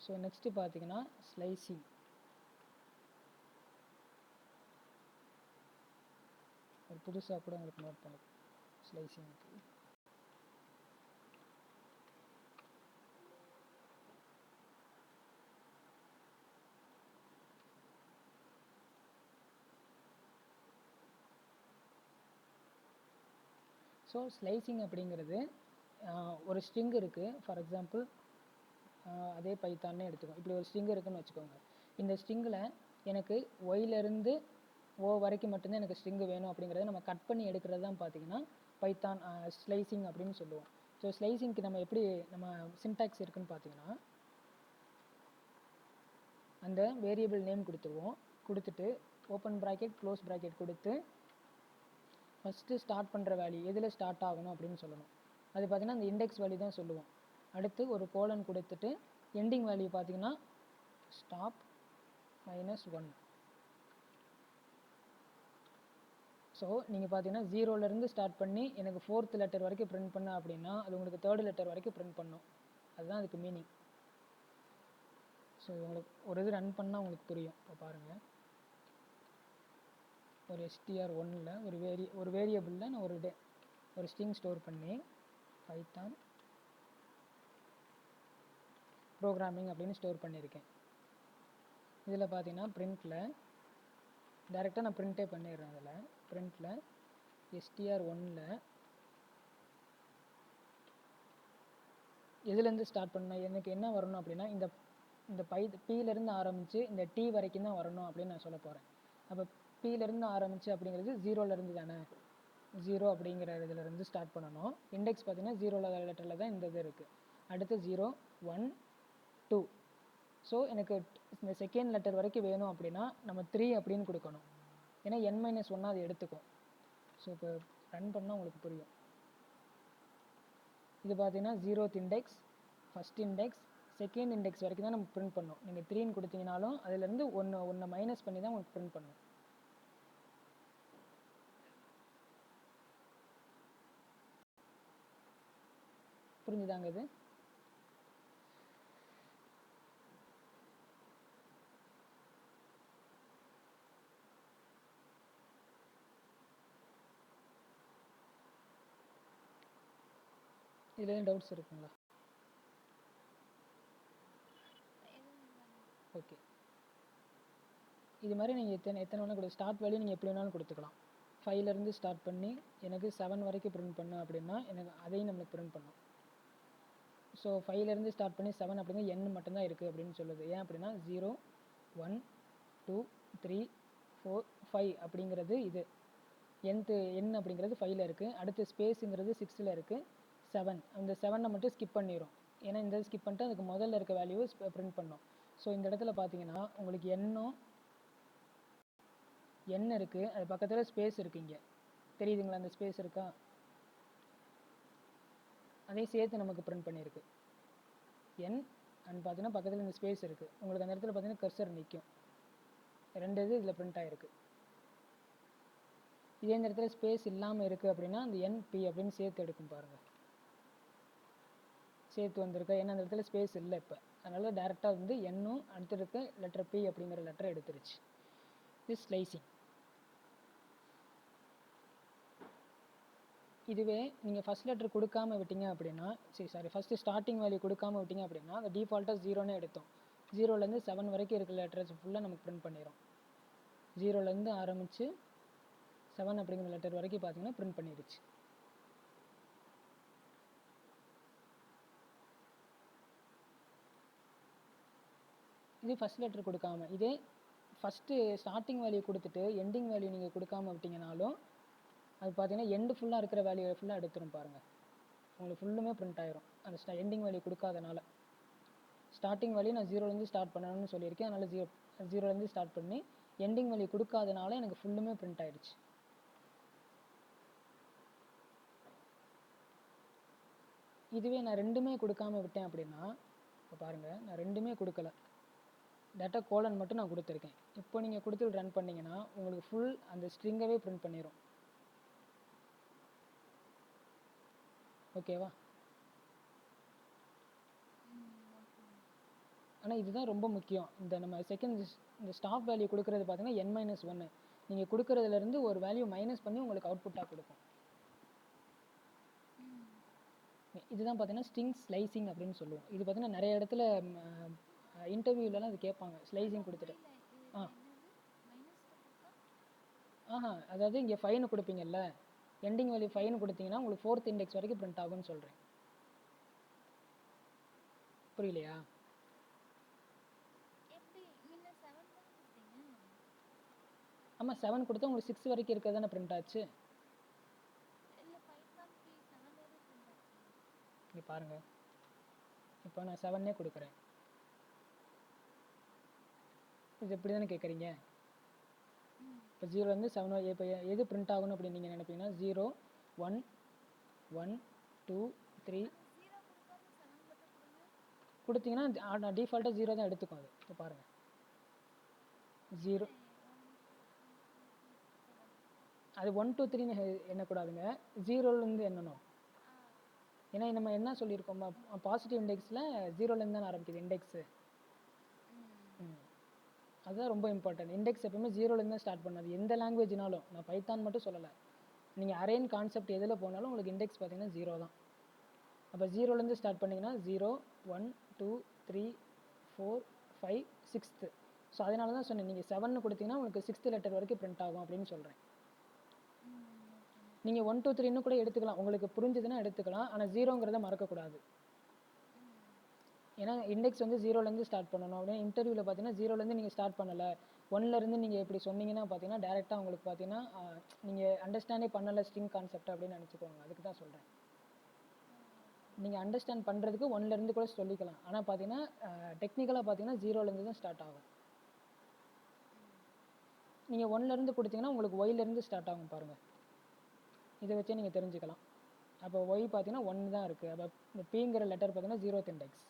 ஸோ நெக்ஸ்ட்டு பார்த்தீங்கன்னா ஸ்லைசிங். ஒரு புதுசாக கூட உங்களுக்கு நோட் பண்ணி ஸ்லைசிங்க்கு. ஸோ ஸ்லைசிங் அப்படிங்கிறது ஒரு ஸ்ட்ரிங் இருக்குது. ஃபார் எக்ஸாம்பிள் அதே பைத்தான்னு எடுத்துக்கோங்க. இப்படி ஒரு ஸ்ட்ரிங் இருக்குதுன்னு வச்சுக்கோங்க. இந்த ஸ்ட்ரிங்கில் எனக்கு ஒயிலேருந்து ஓ வரைக்கும் மட்டும்தான் எனக்கு ஸ்ட்ரிங்கு வேணும் அப்படிங்கிறத நம்ம கட் பண்ணி எடுக்கிறது தான் பார்த்தீங்கன்னா பைத்தான் ஸ்லைசிங் அப்படின்னு சொல்லுவோம். ஸோ ஸ்லைசிங்க்கு நம்ம எப்படி நம்ம சின்டாக்ஸ் இருக்குதுன்னு பார்த்தீங்கன்னா அந்த வேரியபிள் நேம் கொடுத்துருவோம். கொடுத்துட்டு ஓப்பன் ப்ராக்கெட் க்ளோஸ் ப்ராக்கெட் கொடுத்து ஃபஸ்ட்டு ஸ்டார்ட் பண்ணுற வேல்யூ எதில் ஸ்டார்ட் ஆகணும் அப்படின்னு சொல்லணும். அது பார்த்தீங்கன்னா அந்த இண்டெக்ஸ் வேல்யூ தான் சொல்லுவோம். அடுத்து ஒரு கோலன் கொடுத்துட்டு எண்டிங் வேல்யூ பார்த்தீங்கன்னா ஸ்டாப் -1. ஸோ நீங்கள் பார்த்தீங்கன்னா 0லேருந்து ஸ்டார்ட் பண்ணி எனக்கு 4th லெட்டர் வரைக்கும் பிரிண்ட் பண்ண அப்படின்னா அது உங்களுக்கு 3rd லெட்டர் வரைக்கும் பிரிண்ட் பண்ணும். அதுதான் அதுக்கு மீனிங். ஸோ உங்களுக்கு ஒரு இது ரன் பண்ணால் உங்களுக்கு புரியும். இப்போ பாருங்கள், ஒரு str1ல் ஒரு வேரியபிளில் நான் ஒரு ஸ்ட்ரிங் ஸ்டோர் பண்ணி பைத்தான் ப்ரோக்ராமிங் அப்படின்னு ஸ்டோர் பண்ணியிருக்கேன். இதில் பார்த்தீங்கன்னா பிரிண்டில் டைரெக்டாக நான் பிரிண்ட்டே பண்ணிடுறேன். அதில் பிரிண்டில் str1ல் எதுலேருந்து ஸ்டார்ட் பண்ணால் எனக்கு என்ன வரணும் அப்படின்னா இந்த பீலேருந்து ஆரம்பித்து இந்த டி வரைக்கும் தான் வரணும் அப்படின்னு நான் சொல்ல போகிறேன். அப்போ பீலேருந்து ஆரம்பித்து அப்படிங்கிறது 0லேருந்து தானே, 0 அப்படிங்கிற இதிலேருந்து ஸ்டார்ட் பண்ணணும். இண்டெக்ஸ் பார்த்தீங்கன்னா 0 லெட்டரில் தான் இந்த இது இருக்குது. அடுத்து 0 1 2. ஸோ எனக்கு இந்த செகண்ட் லெட்டர் வரைக்கும் வேணும் அப்படின்னா நம்ம 3 அப்படின்னு கொடுக்கணும். ஏன்னா n-1 அது எடுத்துக்கும். ஸோ இப்போ ரன் பண்ணால் உங்களுக்கு புரியும். இது பார்த்தீங்கன்னா 0th index, first index, second index வரைக்கும் தான் நம்ம பிரிண்ட் பண்ணணும். நீங்கள் 3ன்னு கொடுத்தீங்கனாலும் அதுலேருந்து ஒன்றை மைனஸ் பண்ணி தான் உங்களுக்கு பிரிண்ட் பண்ணணும். புரிஞ்சுதாங்க இது? இதில் டவுட்ஸ் இருக்குங்களா? ஓகே, இது மாதிரி நீங்கள் எத்தனை வேணால் ஸ்டார்ட் வேல்யூ நீங்கள் எப்படி வேணாலும் கொடுத்துக்கலாம். 5லேருந்து ஸ்டார்ட் பண்ணி எனக்கு 7 வரைக்கும் பிரிண்ட் பண்ணணும் அப்படின்னா எனக்கு அதையும் நம்மளுக்கு பிரிண்ட் பண்ணும். ஸோ 5லேருந்து ஸ்டார்ட் பண்ணி 7 அப்படின்னா n மட்டும்தான் இருக்குது அப்படின்னு சொல்லுது. ஏன் அப்படின்னா 0 1 2 3 4 5 அப்படிங்கிறது இது n அப்படிங்கிறது 5ல் இருக்குது. அடுத்து ஸ்பேஸுங்கிறது 6ல் இருக்குது. 7 அந்த 7 மட்டும் ஸ்கிப் பண்ணிடும். ஏன்னா இந்த ஸ்கிப் பண்ணிட்டு அதுக்கு முதல்ல இருக்க வேல்யூவை பிரிண்ட் பண்ணோம். ஸோ இந்த இடத்துல பார்த்தீங்கன்னா உங்களுக்கு n இருக்குது, அது பக்கத்தில் ஸ்பேஸ் இருக்குது. இங்கே தெரியுதுங்களா? அந்த ஸ்பேஸ் இருக்கா? அதையும் சேர்த்து நமக்கு பிரிண்ட் பண்ணியிருக்கு. n அண்ட் பார்த்தீங்கன்னா பக்கத்தில் இந்த ஸ்பேஸ் இருக்குது. உங்களுக்கு அந்த இடத்துல பார்த்தீங்கன்னா கர்சர் நிற்கும். 2 இது இதில் பிரிண்ட் ஆகிருக்கு. இதே இந்த இடத்துல ஸ்பேஸ் இல்லாமல் இருக்குது அப்படின்னா அந்த np அப்படின்னு சேர்த்து எடுக்கும் பாருங்கள். சேர்த்து வந்திருக்கா? ஏன்னா அந்த இடத்துல ஸ்பேஸ் இல்லை இப்போ. அதனால் டேரெக்டாக வந்து என்னும் அடுத்து இருக்க லெட்டர் p அப்படிங்கிற லெட்டரை எடுத்துருச்சு. இது ஸ்லைசிங். இதுவே நீங்கள் ஃபஸ்ட் லெட்டர் கொடுக்காம விட்டீங்க அப்படின்னா ஃபஸ்ட்டு ஸ்டார்டிங் வேல்யூ கொடுக்காம விட்டீங்க அப்படின்னா அந்த டிஃபால்ட்டாக 0ன்னு எடுத்தோம். 0லேருந்து 7 வரைக்கும் இருக்கிற லெட்டர்ஸ் ஃபுல்லாக நமக்கு பிரிண்ட் பண்ணிடும். 0லேருந்து ஆரம்பித்து 7 அப்படிங்கிற லெட்டர் வரைக்கும் பார்த்தீங்கன்னா பிரிண்ட் பண்ணிடுச்சு. இது ஃபஸ்ட் லெட்டர் கொடுக்காம. இதே ஃபஸ்ட்டு ஸ்டார்டிங் வேல்யூ கொடுத்துட்டு எண்டிங் வேல்யூ நீங்கள் கொடுக்காம விட்டிங்கனாலும் அது பார்த்தீங்கன்னா எண்டு ஃபுல்லாக இருக்கிற வேல்யூ ஃபுல்லாக எடுத்துரும் பாருங்கள். உங்களுக்கு ஃபுல்லுமே பிரிண்ட் ஆயிரும் அந்த எண்டிங் வேல்யூ கொடுக்காதனால. ஸ்டார்டிங் வேல்யூ நான் 0லேருந்து ஸ்டார்ட் பண்ணணும்னு சொல்லியிருக்கேன். அதனால் 0லேருந்து ஸ்டார்ட் பண்ணி எண்டிங் வேல்யூ கொடுக்காதனால எனக்கு ஃபுல்லுமே பிரிண்ட் ஆயிடுச்சு. இதுவே நான் ரெண்டுமே கொடுக்காம விட்டேன் அப்படின்னா இப்போ பாருங்கள், நான் ரெண்டுமே கொடுக்கல, டேட்டா கோலன் மட்டும் நான் கொடுத்துருக்கேன். இப்போ நீங்கள் கொடுத்து ரன் பண்ணிங்கன்னா உங்களுக்கு ஃபுல் அந்த ஸ்ட்ரிங்கவே பிரிண்ட் பண்ணிடும். ஓகேவா? ஆனால் இதுதான் ரொம்ப முக்கியம். நம்ம இந்த ஸ்டாப் வேல்யூ கொடுக்குறது பார்த்தீங்கன்னா n-1. நீங்கள் கொடுக்குறதுலேருந்து ஒரு வேல்யூ மைனஸ் பண்ணி உங்களுக்கு அவுட்புட்டாக கொடுக்கும். இதுதான் பார்த்தீங்கன்னா ஸ்ட்ரிங் ஸ்லைசிங் அப்படின்னு சொல்லுவோம். இது பார்த்தீங்கன்னா நிறைய இடத்துல இன்டர்வியூலலாம் இது கேட்பாங்க. ஸ்லைசிங் கொடுத்துட்டு அதாவது இங்கே 5ன்னு கொடுப்பீங்கல்ல, எண்டிங் வேல்யூ 5ன்னு கொடுத்தீங்கன்னா உங்களுக்கு 4th இண்டெக்ஸ் வரைக்கும் பிரிண்ட் ஆகும்னு சொல்கிறேன். புரியலையா? ஆமாம், 7 கொடுத்தா உங்களுக்கு 6 வரைக்கும் இருக்கிறது தானே பிரிண்ட் ஆச்சு. இங்கே பாருங்கள், இப்போ நான் 7னே கொடுக்குறேன். இது எப்படி தானே கேட்குறீங்க? இப்போ 0லேருந்து 7 இப்போ எது பிரிண்ட் ஆகணும் அப்படின்னு நீங்கள் நினைப்பீங்கன்னா 0 1 1 2 3 கொடுத்தீங்கன்னா டிஃபால்ட்டாக 0 தான் எடுத்துக்கும் அது. இப்போ பாருங்கள் 0 அது 1 2 3ன்னு எண்ணக்கூடாதுங்க, 0லேருந்து எண்ணணும். ஏன்னா நம்ம என்ன சொல்லியிருக்கோம், பாசிட்டிவ் இண்டெக்ஸில் 0லேருந்து தான் ஆரம்பிக்குது இண்டெக்ஸு. அதுதான் ரொம்ப இம்பார்ட்டன்ட். இண்டெக்ஸ் எப்பவுமே ஜீரோலேருந்து தான் ஸ்டார்ட் பண்ணாது, எந்த லாங்குவேஜ்னாலும். நான் பைத்தான் மட்டும் சொல்லலை, நீங்கள் அரேன் கான்செப்ட் எதில் போனாலும் உங்களுக்கு இண்டெக்ஸ் பார்த்தீங்கன்னா ஜீரோ தான். அப்போ ஜீரோலேருந்து ஸ்டார்ட் பண்ணிங்கன்னா 0 1 2 3 4 5 6th. ஸோ அதனால தான் சொன்னேன், நீங்கள் 7 கொடுத்தீங்கன்னா உங்களுக்கு 6th லெட்டர் வரைக்கும் பிரிண்ட் ஆகும் அப்படின்னு சொல்கிறேன். நீங்கள் 1 2 3 கூட எடுத்துக்கலாம், உங்களுக்கு புரிஞ்சுதுன்னா எடுத்துக்கலாம். ஆனால் ஜீரோங்கிறத மறக்கக்கூடாது. ஏன்னா இண்டெக்ஸ் வந்து ஜீரோலேருந்து ஸ்டார்ட் பண்ணணும். அப்படின்னா இன்டர்வியூவில் பார்த்தீங்கன்னா ஜீரோலேருந்து நீங்கள் ஸ்டார்ட் பண்ணலை, ஒன்லேருந்து நீங்கள் எப்படி சொன்னீங்கன்னா பார்த்தீங்கன்னா டேரெக்டாக உங்களுக்கு பார்த்தீங்கன்னா நீங்கள் அண்டர்ஸ்டாண்டே பண்ணலை ஸ்ட்ரிங் கான்செப்ட் அப்படின்னு நினச்சிக்கோங்க. அதுக்கு தான் சொல்கிறேன். நீங்கள் அண்டர்ஸ்டாண்ட் பண்ணுறதுக்கு 1லேருந்து கூட சொல்லிக்கலாம். ஆனால் பார்த்தீங்கன்னா டெக்னிக்கலாக பார்த்தீங்கன்னா ஜீரோலேருந்து தான் ஸ்டார்ட் ஆகும். நீங்கள் 1லேருந்து கொடுத்தீங்கன்னா உங்களுக்கு ஒய்லேருந்து ஸ்டார்ட் ஆகும் பாருங்கள். இதை வச்சே நீங்கள் தெரிஞ்சுக்கலாம். அப்போ ஒய் பார்த்தீங்கன்னா 1 தான் இருக்குது. அப்போ இந்த பிங்கிற லெட்டர் பார்த்தீங்கன்னா 0th இண்டெக்ஸ்.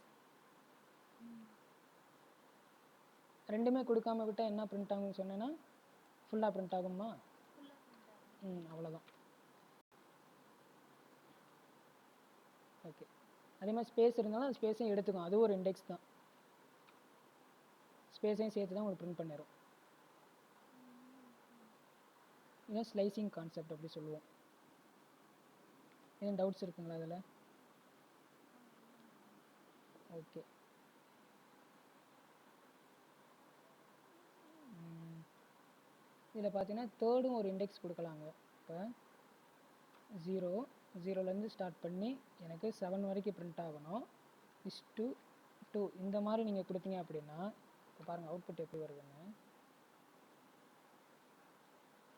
ரெண்டுமே கொடுக்காம விட்டால் என்ன பிரிண்ட் ஆகும்னு சொன்னேன்னா ஃபுல்லாக பிரிண்ட் ஆகுமா? அவ்வளோதான். ஓகே. அதே மாதிரி ஸ்பேஸ் இருந்தாலும் அந்த ஸ்பேஸையும் எடுத்துக்கும், அது ஒரு இண்டெக்ஸ் தான். ஸ்பேஸையும் சேர்த்து தான் உங்களுக்கு பிரிண்ட் பண்ணிடும். இதுதான் ஸ்லைசிங் கான்செப்ட் அப்படி சொல்லுவோம். எதுவும் டவுட்ஸ் இருக்குங்களா அதில்? ஓகே. இதில் பார்த்தீங்கன்னா தேர்டும் ஒரு இண்டெக்ஸ் கொடுக்கலாங்க. இப்போ 0லேருந்து ஸ்டார்ட் பண்ணி எனக்கு 7 வரைக்கும் பிரிண்ட் ஆகணும். இஸ் டு 2 இந்த மாதிரி நீங்கள் கொடுத்தீங்க அப்படின்னா இப்போ பாருங்கள் அவுட்புட் எப்படி வருதுன்னு.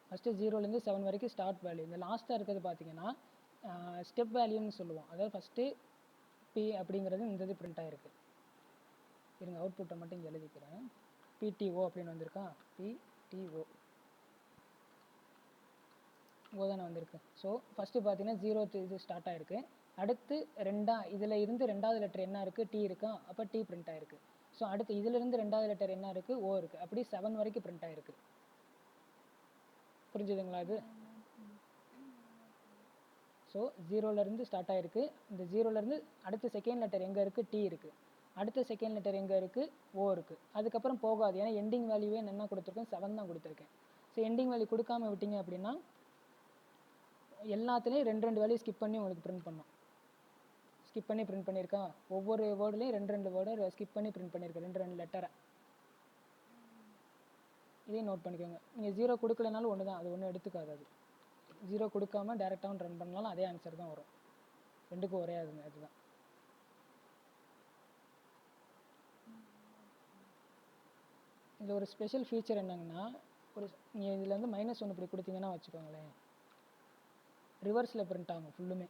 ஃபஸ்ட்டு 0லேருந்து 7 வரைக்கும் ஸ்டார்ட் வேல்யூ. இந்த லாஸ்ட்டாக இருக்கிறது பார்த்தீங்கன்னா ஸ்டெப் வேல்யூன்னு சொல்லுவோம். அதாவது ஃபஸ்ட்டு பி அப்படிங்கிறது இந்த இது பிரிண்ட் ஆகிருக்கு. இருங்க அவுட்புட்டை மட்டும் இங்கே எழுதிக்கிறேன். பிடிஓ அப்படின்னு வந்திருக்கா, பிடிஓ ஓ தானே வந்திருக்கு. ஸோ ஃபஸ்ட்டு பார்த்தீங்கன்னா 0th இது ஸ்டார்ட் ஆகிருக்கு. அடுத்து இதில் இருந்து ரெண்டாவது லெட்டர் என்ன இருக்குது? டி இருக்கா, அப்போ டி பிரிண்ட் ஆகிருக்கு. ஸோ அடுத்து இதிலிருந்து ரெண்டாவது லெட்டர் என்ன இருக்குது? ஓ இருக்குது. அப்படி 7 வரைக்கும் பிரிண்ட் ஆகிருக்கு. புரிஞ்சுதுங்களா இது? ஸோ 0லேருந்து ஸ்டார்ட் ஆகிருக்கு. இந்த 0லேருந்து அடுத்த செகண்ட் லெட்டர் எங்கே இருக்குது? டி இருக்குது. அடுத்த செகண்ட் லெட்டர் எங்கே இருக்குது? ஓ இருக்குது. அதுக்கப்புறம் போகாது, ஏன்னா எண்டிங் வேல்யூவே என்ன கொடுத்துருக்கேன்? 7 தான் கொடுத்துருக்கேன். ஸோ எண்டிங் வேல்யூ கொடுக்காம விட்டீங்க அப்படின்னா எல்லாத்துலேயும் 2 வேல்யூ ஸ்கிப் பண்ணி உங்களுக்கு பிரிண்ட் பண்ணோம். ஸ்கிப் பண்ணி பிரிண்ட் பண்ணியிருக்கா, ஒவ்வொரு வேர்டுலேயும் 2 வேர்டை ஸ்கிப் பண்ணி பிரிண்ட் பண்ணியிருக்கேன், 2 லெட்டரை. இதையும் நோட் பண்ணிக்கோங்க. நீங்கள் 0 கொடுக்கலனாலும் ஒன்று தான், அது ஒன்றும் எடுத்துக்காது. அது 0 கொடுக்காம டேரெக்டாகவும் ரன் பண்ணாலும் அதே ஆன்சர் தான் வரும். ரெண்டுக்கும் ஒரே ஆகுதுங்க. அதுதான் இதில் ஒரு ஸ்பெஷல் ஃபீச்சர் என்னங்கன்னா, நீங்கள் இதில் வந்து -1 இப்படி கொடுத்தீங்கன்னா வச்சுக்கோங்களேன், ரிவர்ஸில் பிரிண்ட் ஆகும் ஃபுல்லுமே.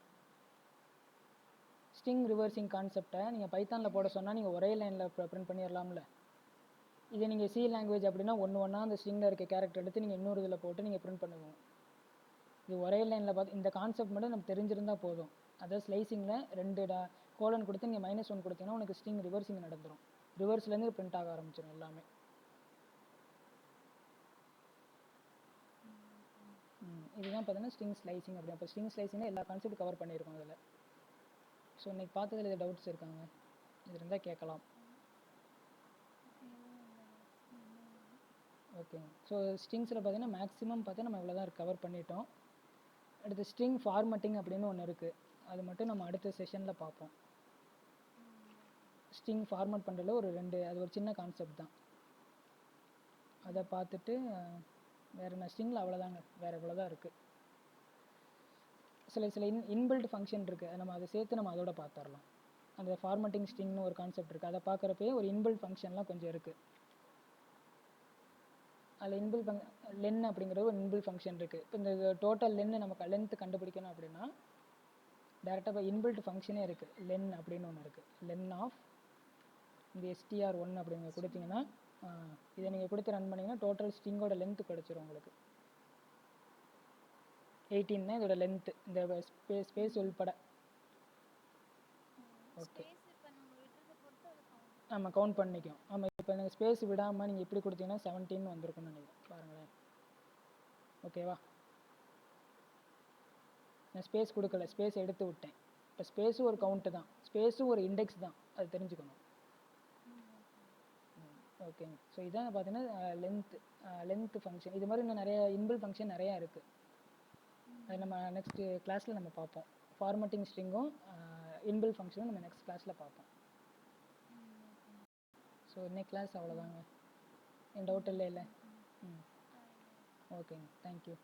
ஸ்ட்ரிங் ரிவர்சிங் கான்செப்டை நீங்கள் பைத்தானில் போட சொன்னால் நீங்கள் ஒரே லைனில் பிரிண்ட் பண்ணிடலாம்ல. இதை நீங்கள் சி லாங்குவேஜ் அப்படின்னா ஒன்றா அந்த ஸ்ட்ரிங்கில் இருக்க கேரக்டர் எடுத்து நீங்கள் இன்னொரு இதில் போட்டு நீங்கள் பிரிண்ட் பண்ணுவோம். இது ஒரே லைனில் பார்த்து இந்த கான்செப்ட் மட்டும் நம்ம தெரிஞ்சிருந்தால் போதும். அதாவது ஸ்லைசிங்கில் 2 கோலன் கொடுத்து நீங்கள் -1 கொடுத்தீங்கன்னா உனக்கு ஸ்ட்ரிங் ரிவர்சிங் நடந்துடும். ரிவர்ஸ்லேருந்து பிரிண்ட் ஆக ஆரம்பிச்சிடும் எல்லாமே. இதுதான் பார்த்தீங்கன்னா ஸ்ட்ரிங் ஸ்லைசிங் அப்படி. அப்போ ஸ்ட்ரிங் ஸ்லைசிங்கில் எல்லா கான்செப்ட் கவர் பண்ணியிருக்கோம் அதில். ஸோ இன்றைக்கி பார்த்ததில் இது டவுட்ஸ் இருக்காங்க, இது இருந்தால் கேட்கலாம். ஓகேங்க. ஸோ ஸ்ட்ரிங்ஸில் பார்த்தீங்கன்னா மேக்ஸிமம் பார்த்தா நம்ம இவ்வளோ தான் கவர் பண்ணிட்டோம். அடுத்து ஸ்ட்ரிங் ஃபார்மட்டிங் அப்படின்னு ஒன்று இருக்குது, அது மட்டும் நம்ம அடுத்த செஷனில் பார்ப்போம். ஸ்ட்ரிங் ஃபார்மட் பண்ணுறதுல அது ஒரு சின்ன கான்செப்ட் தான். அதை பார்த்துட்டு வேறு என்ன ஸ்ட்ரிங்கில் அவ்வளோதாங்க, வேறு இவ்வளோ தான் இருக்குது. சில இன்பில்ட் ஃபங்க்ஷன் இருக்குது, நம்ம அதை சேர்த்து நம்ம அதோட பார்த்துடலாம். அந்த ஃபார்மட்டிங் ஸ்ட்ரிங்னு ஒரு கான்செப்ட் இருக்குது, அதை பார்க்குறப்பே ஒரு இன்பில்ட் ஃபங்க்ஷன்லாம் கொஞ்சம் இருக்குது. அதில் இன்பில்ட் லென் அப்படிங்கிற ஒரு இன்பில்ட் ஃபங்க்ஷன் இருக்குது. இப்போ இந்த டோட்டல் நமக்கு லென்த்து கண்டுபிடிக்கணும் அப்படின்னா டேரெக்டாக இப்போ இன்பில்ட் ஃபங்க்ஷனே இருக்குது, லென் அப்படின்னு ஒன்று இருக்குது. லென் ஆஃப் இந்த str1 அப்படிங்க கொடுத்தீங்கன்னா இதை நீங்கள் கொடுத்து ரன் பண்ணிங்கன்னா டோட்டல் ஸ்ட்ரிங்கோட லென்த்து கிடச்சிரும் உங்களுக்கு. 18 இதோட லென்த்து, இந்த ஸ்பேஸ் உள்பட. ஓகே, ஆமாம் கவுண்ட் பண்ணிக்கும். ஆமாம், இப்போ நீங்கள் ஸ்பேஸ் விடாமல் நீங்கள் இப்படி கொடுத்தீங்கன்னா 17 வந்திருக்குன்னு நினைக்கிறேன், பாருங்களேன். ஓகேவா? நான் ஸ்பேஸ் கொடுக்கல, ஸ்பேஸ் எடுத்து விட்டேன். இப்போ ஸ்பேஸும் ஒரு கவுண்ட்டு தான், ஸ்பேஸும் ஒரு இண்டெக்ஸ் தான், அது தெரிஞ்சுக்கணும். ஓகேங்க. ஸோ இதான் பார்த்தீங்கன்னா லென்த் ஃபங்க்ஷன். இது மாதிரி இன்னும் நிறைய இன்பில் ஃபங்க்ஷன் நிறையா இருக்குது. அது நம்ம நெக்ஸ்ட் கிளாஸில் நம்ம பார்ப்போம். ஃபார்மேட்டிங் ஸ்ட்ரிங்கும் இன்பில் ஃபங்க்ஷனும் நம்ம நெக்ஸ்ட் கிளாஸில் பார்ப்போம். ஸோ இன்னைக்கு கிளாஸ் அவ்வளோதாங்க. என் டவுட் இல்லை. ம், ஓகேங்க. தேங்க்யூ.